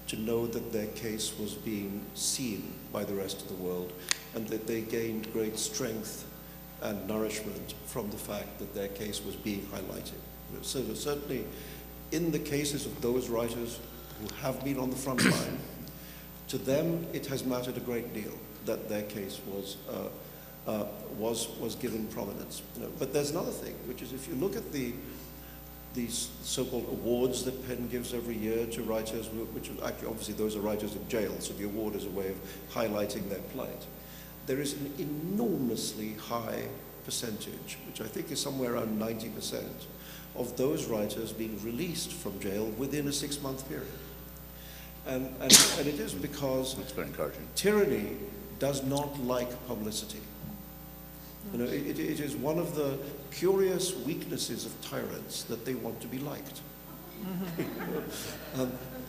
Speaker 2: to know that their case was being seen by the rest of the world, and that they gained great strength and nourishment from the fact that their case was being highlighted. So certainly in the cases of those writers who have been on the front line, to them it has mattered a great deal that their case was given prominence. But there's another thing, which is if you look at these so-called awards that PEN gives every year to writers, which actually obviously those are writers in jail, so the award is a way of highlighting their plight. There is an enormously high percentage, which I think is somewhere around 90%, of those writers being released from jail within a 6-month period. And it is because
Speaker 1: that's very encouraging. Tyranny
Speaker 2: does not like publicity. It is one of the curious weaknesses of tyrants that they want to be liked.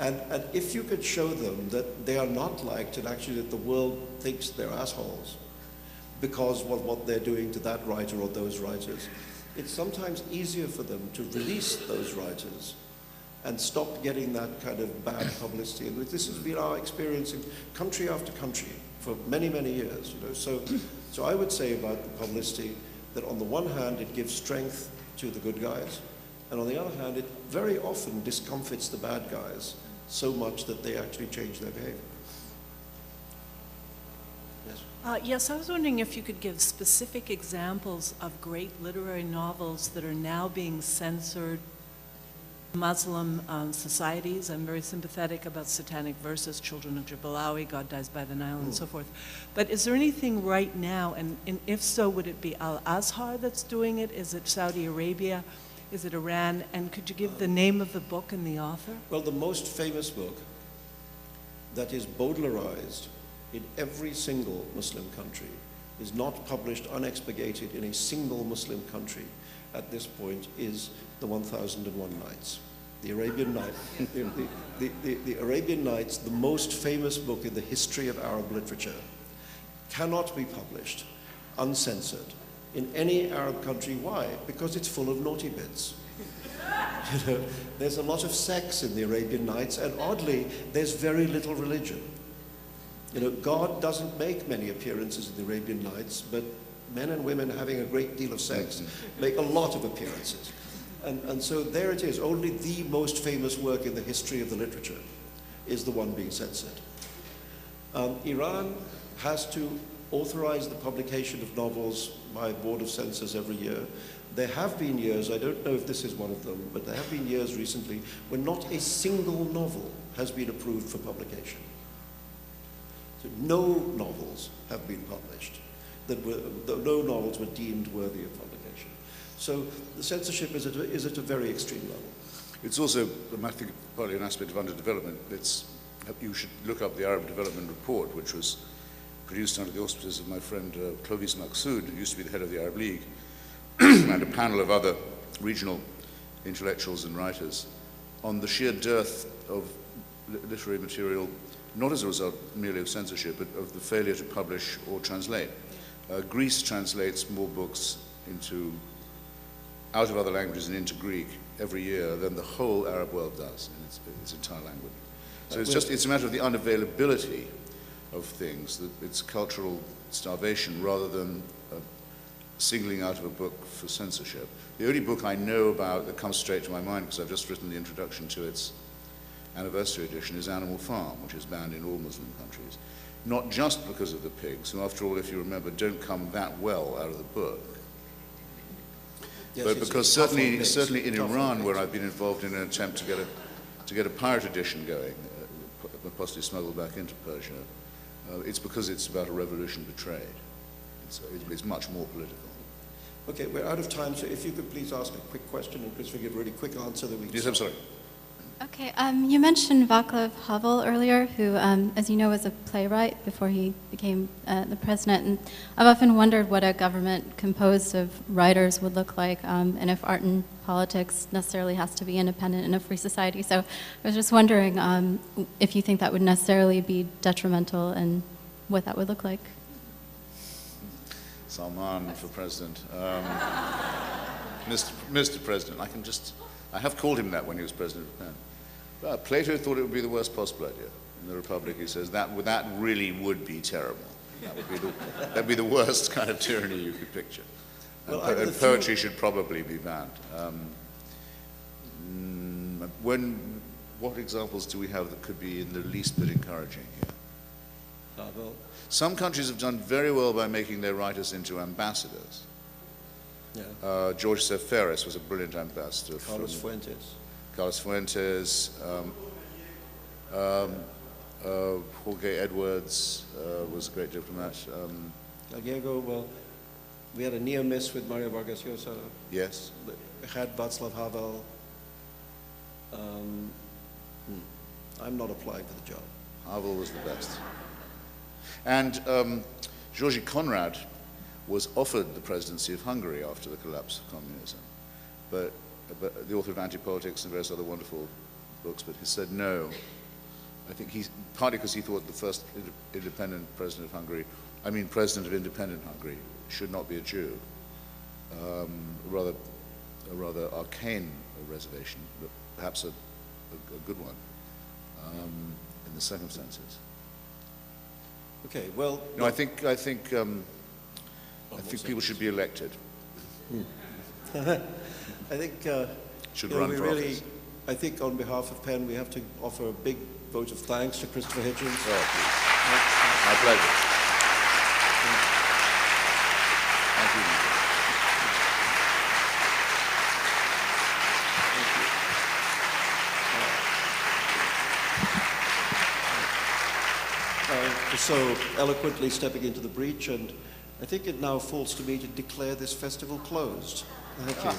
Speaker 2: And if you could show them that they are not liked and actually that the world thinks they're assholes because of what they're doing to that writer or those writers, it's sometimes easier for them to release those writers and stop getting that kind of bad publicity. And this has been our experience in country after country for many, many years. So I would say about the publicity that on the one hand it gives strength to the good guys, and on the other hand it very often discomfits the bad guys so much that they actually change their behavior. Yes?
Speaker 8: Yes, I was wondering if you could give specific examples of great literary novels that are now being censored. Muslim societies. I'm very sympathetic about Satanic Verses, Children of Jabalawi, God Dies by the Nile, and so forth. But is there anything right now, and if so, would it be Al-Azhar that's doing it? Is it Saudi Arabia? Is it Iran? And could you give the name of the book and the author?
Speaker 2: Well, the most famous book that is Baudelairized in every single Muslim country is not published unexpurgated in a single Muslim country at this point is The 1001 Nights. The Arabian Nights, the Arabian Nights, the most famous book in the history of Arab literature, cannot be published uncensored in any Arab country. Why? Because it's full of naughty bits. There's a lot of sex in the Arabian Nights, and oddly, there's very little religion. God doesn't make many appearances in the Arabian Nights, but men and women having a great deal of sex make a lot of appearances. And so there it is. Only the most famous work in the history of the literature is the one being censored. Iran has to authorize the publication of novels by a board of censors every year. There have been years, I don't know if this is one of them, but there have been years recently when not a single novel has been approved for publication. So no novels have been published. No novels were deemed worthy of publication. So the censorship is at a very extreme level.
Speaker 1: It's also, I think, partly an aspect of underdevelopment. You should look up the Arab Development Report, which was produced under the auspices of my friend Clovis Maqsood, who used to be the head of the Arab League, and a panel of other regional intellectuals and writers on the sheer dearth of literary material, not as a result merely of censorship, but of the failure to publish or translate. Greece translates more books out of other languages and into Greek every year than the whole Arab world does in its entire language. So it's a matter of the unavailability of things, that it's cultural starvation rather than singling out of a book for censorship. The only book I know about that comes straight to my mind, because I've just written the introduction to its anniversary edition, is Animal Farm, which is banned in all Muslim countries. Not just because of the pigs, who after all, if you remember, don't come that well out of the book. Yes, but because certainly in Iran, where I've been involved in an attempt to get a pirate edition going, possibly smuggled back into Persia, it's because it's about a revolution betrayed. It's much more political.
Speaker 2: Okay, we're out of time, so if you could please ask a quick question, and Chris will give a really quick answer that we can.
Speaker 1: Yes, I'm sorry.
Speaker 9: Okay, you mentioned Václav Havel earlier, who, as you know, was a playwright before he became the president. And I've often wondered what a government composed of writers would look like, and if art and politics necessarily has to be independent in a free society. So I was just wondering if you think that would necessarily be detrimental and what that would look like.
Speaker 1: Salman for president. Mr. President, I have called him that when he was president of Japan. Plato thought it would be the worst possible idea. In the Republic, he says that really would be terrible. That'd be the worst kind of tyranny you could picture.
Speaker 2: Well,
Speaker 1: and poetry should probably be banned. What examples do we have that could be in the least bit encouraging here?
Speaker 2: Well,
Speaker 1: some countries have done very well by making their writers into ambassadors.
Speaker 2: yeah.
Speaker 1: George Seferis was a brilliant ambassador.
Speaker 2: Carlos Fuentes.
Speaker 1: Carlos Fuentes, Jorge Edwards was a great diplomat.
Speaker 2: Gallego, well, we had a near miss with Mario Vargas Llosa.
Speaker 1: Yes.
Speaker 2: Had Václav Havel. I'm not applying for the job.
Speaker 1: Havel was the best. And Georgi Conrad was offered the presidency of Hungary after the collapse of communism, but the author of Anti-Politics and various other wonderful books, but he said no. I think partly because he thought the first independent president of Hungary, president of independent Hungary, should not be a Jew. A rather arcane reservation, but perhaps a good one in the circumstances.
Speaker 2: Okay, well...
Speaker 1: No, I think people should be elected.
Speaker 2: I think
Speaker 1: should run for office.
Speaker 2: I think on behalf of Penn, we have to offer a big vote of thanks to Christopher Hitchens.
Speaker 1: Oh, please. My pleasure. Thank you.
Speaker 2: For so eloquently stepping into the breach, and I think it now falls to me to declare this festival closed. Thank you.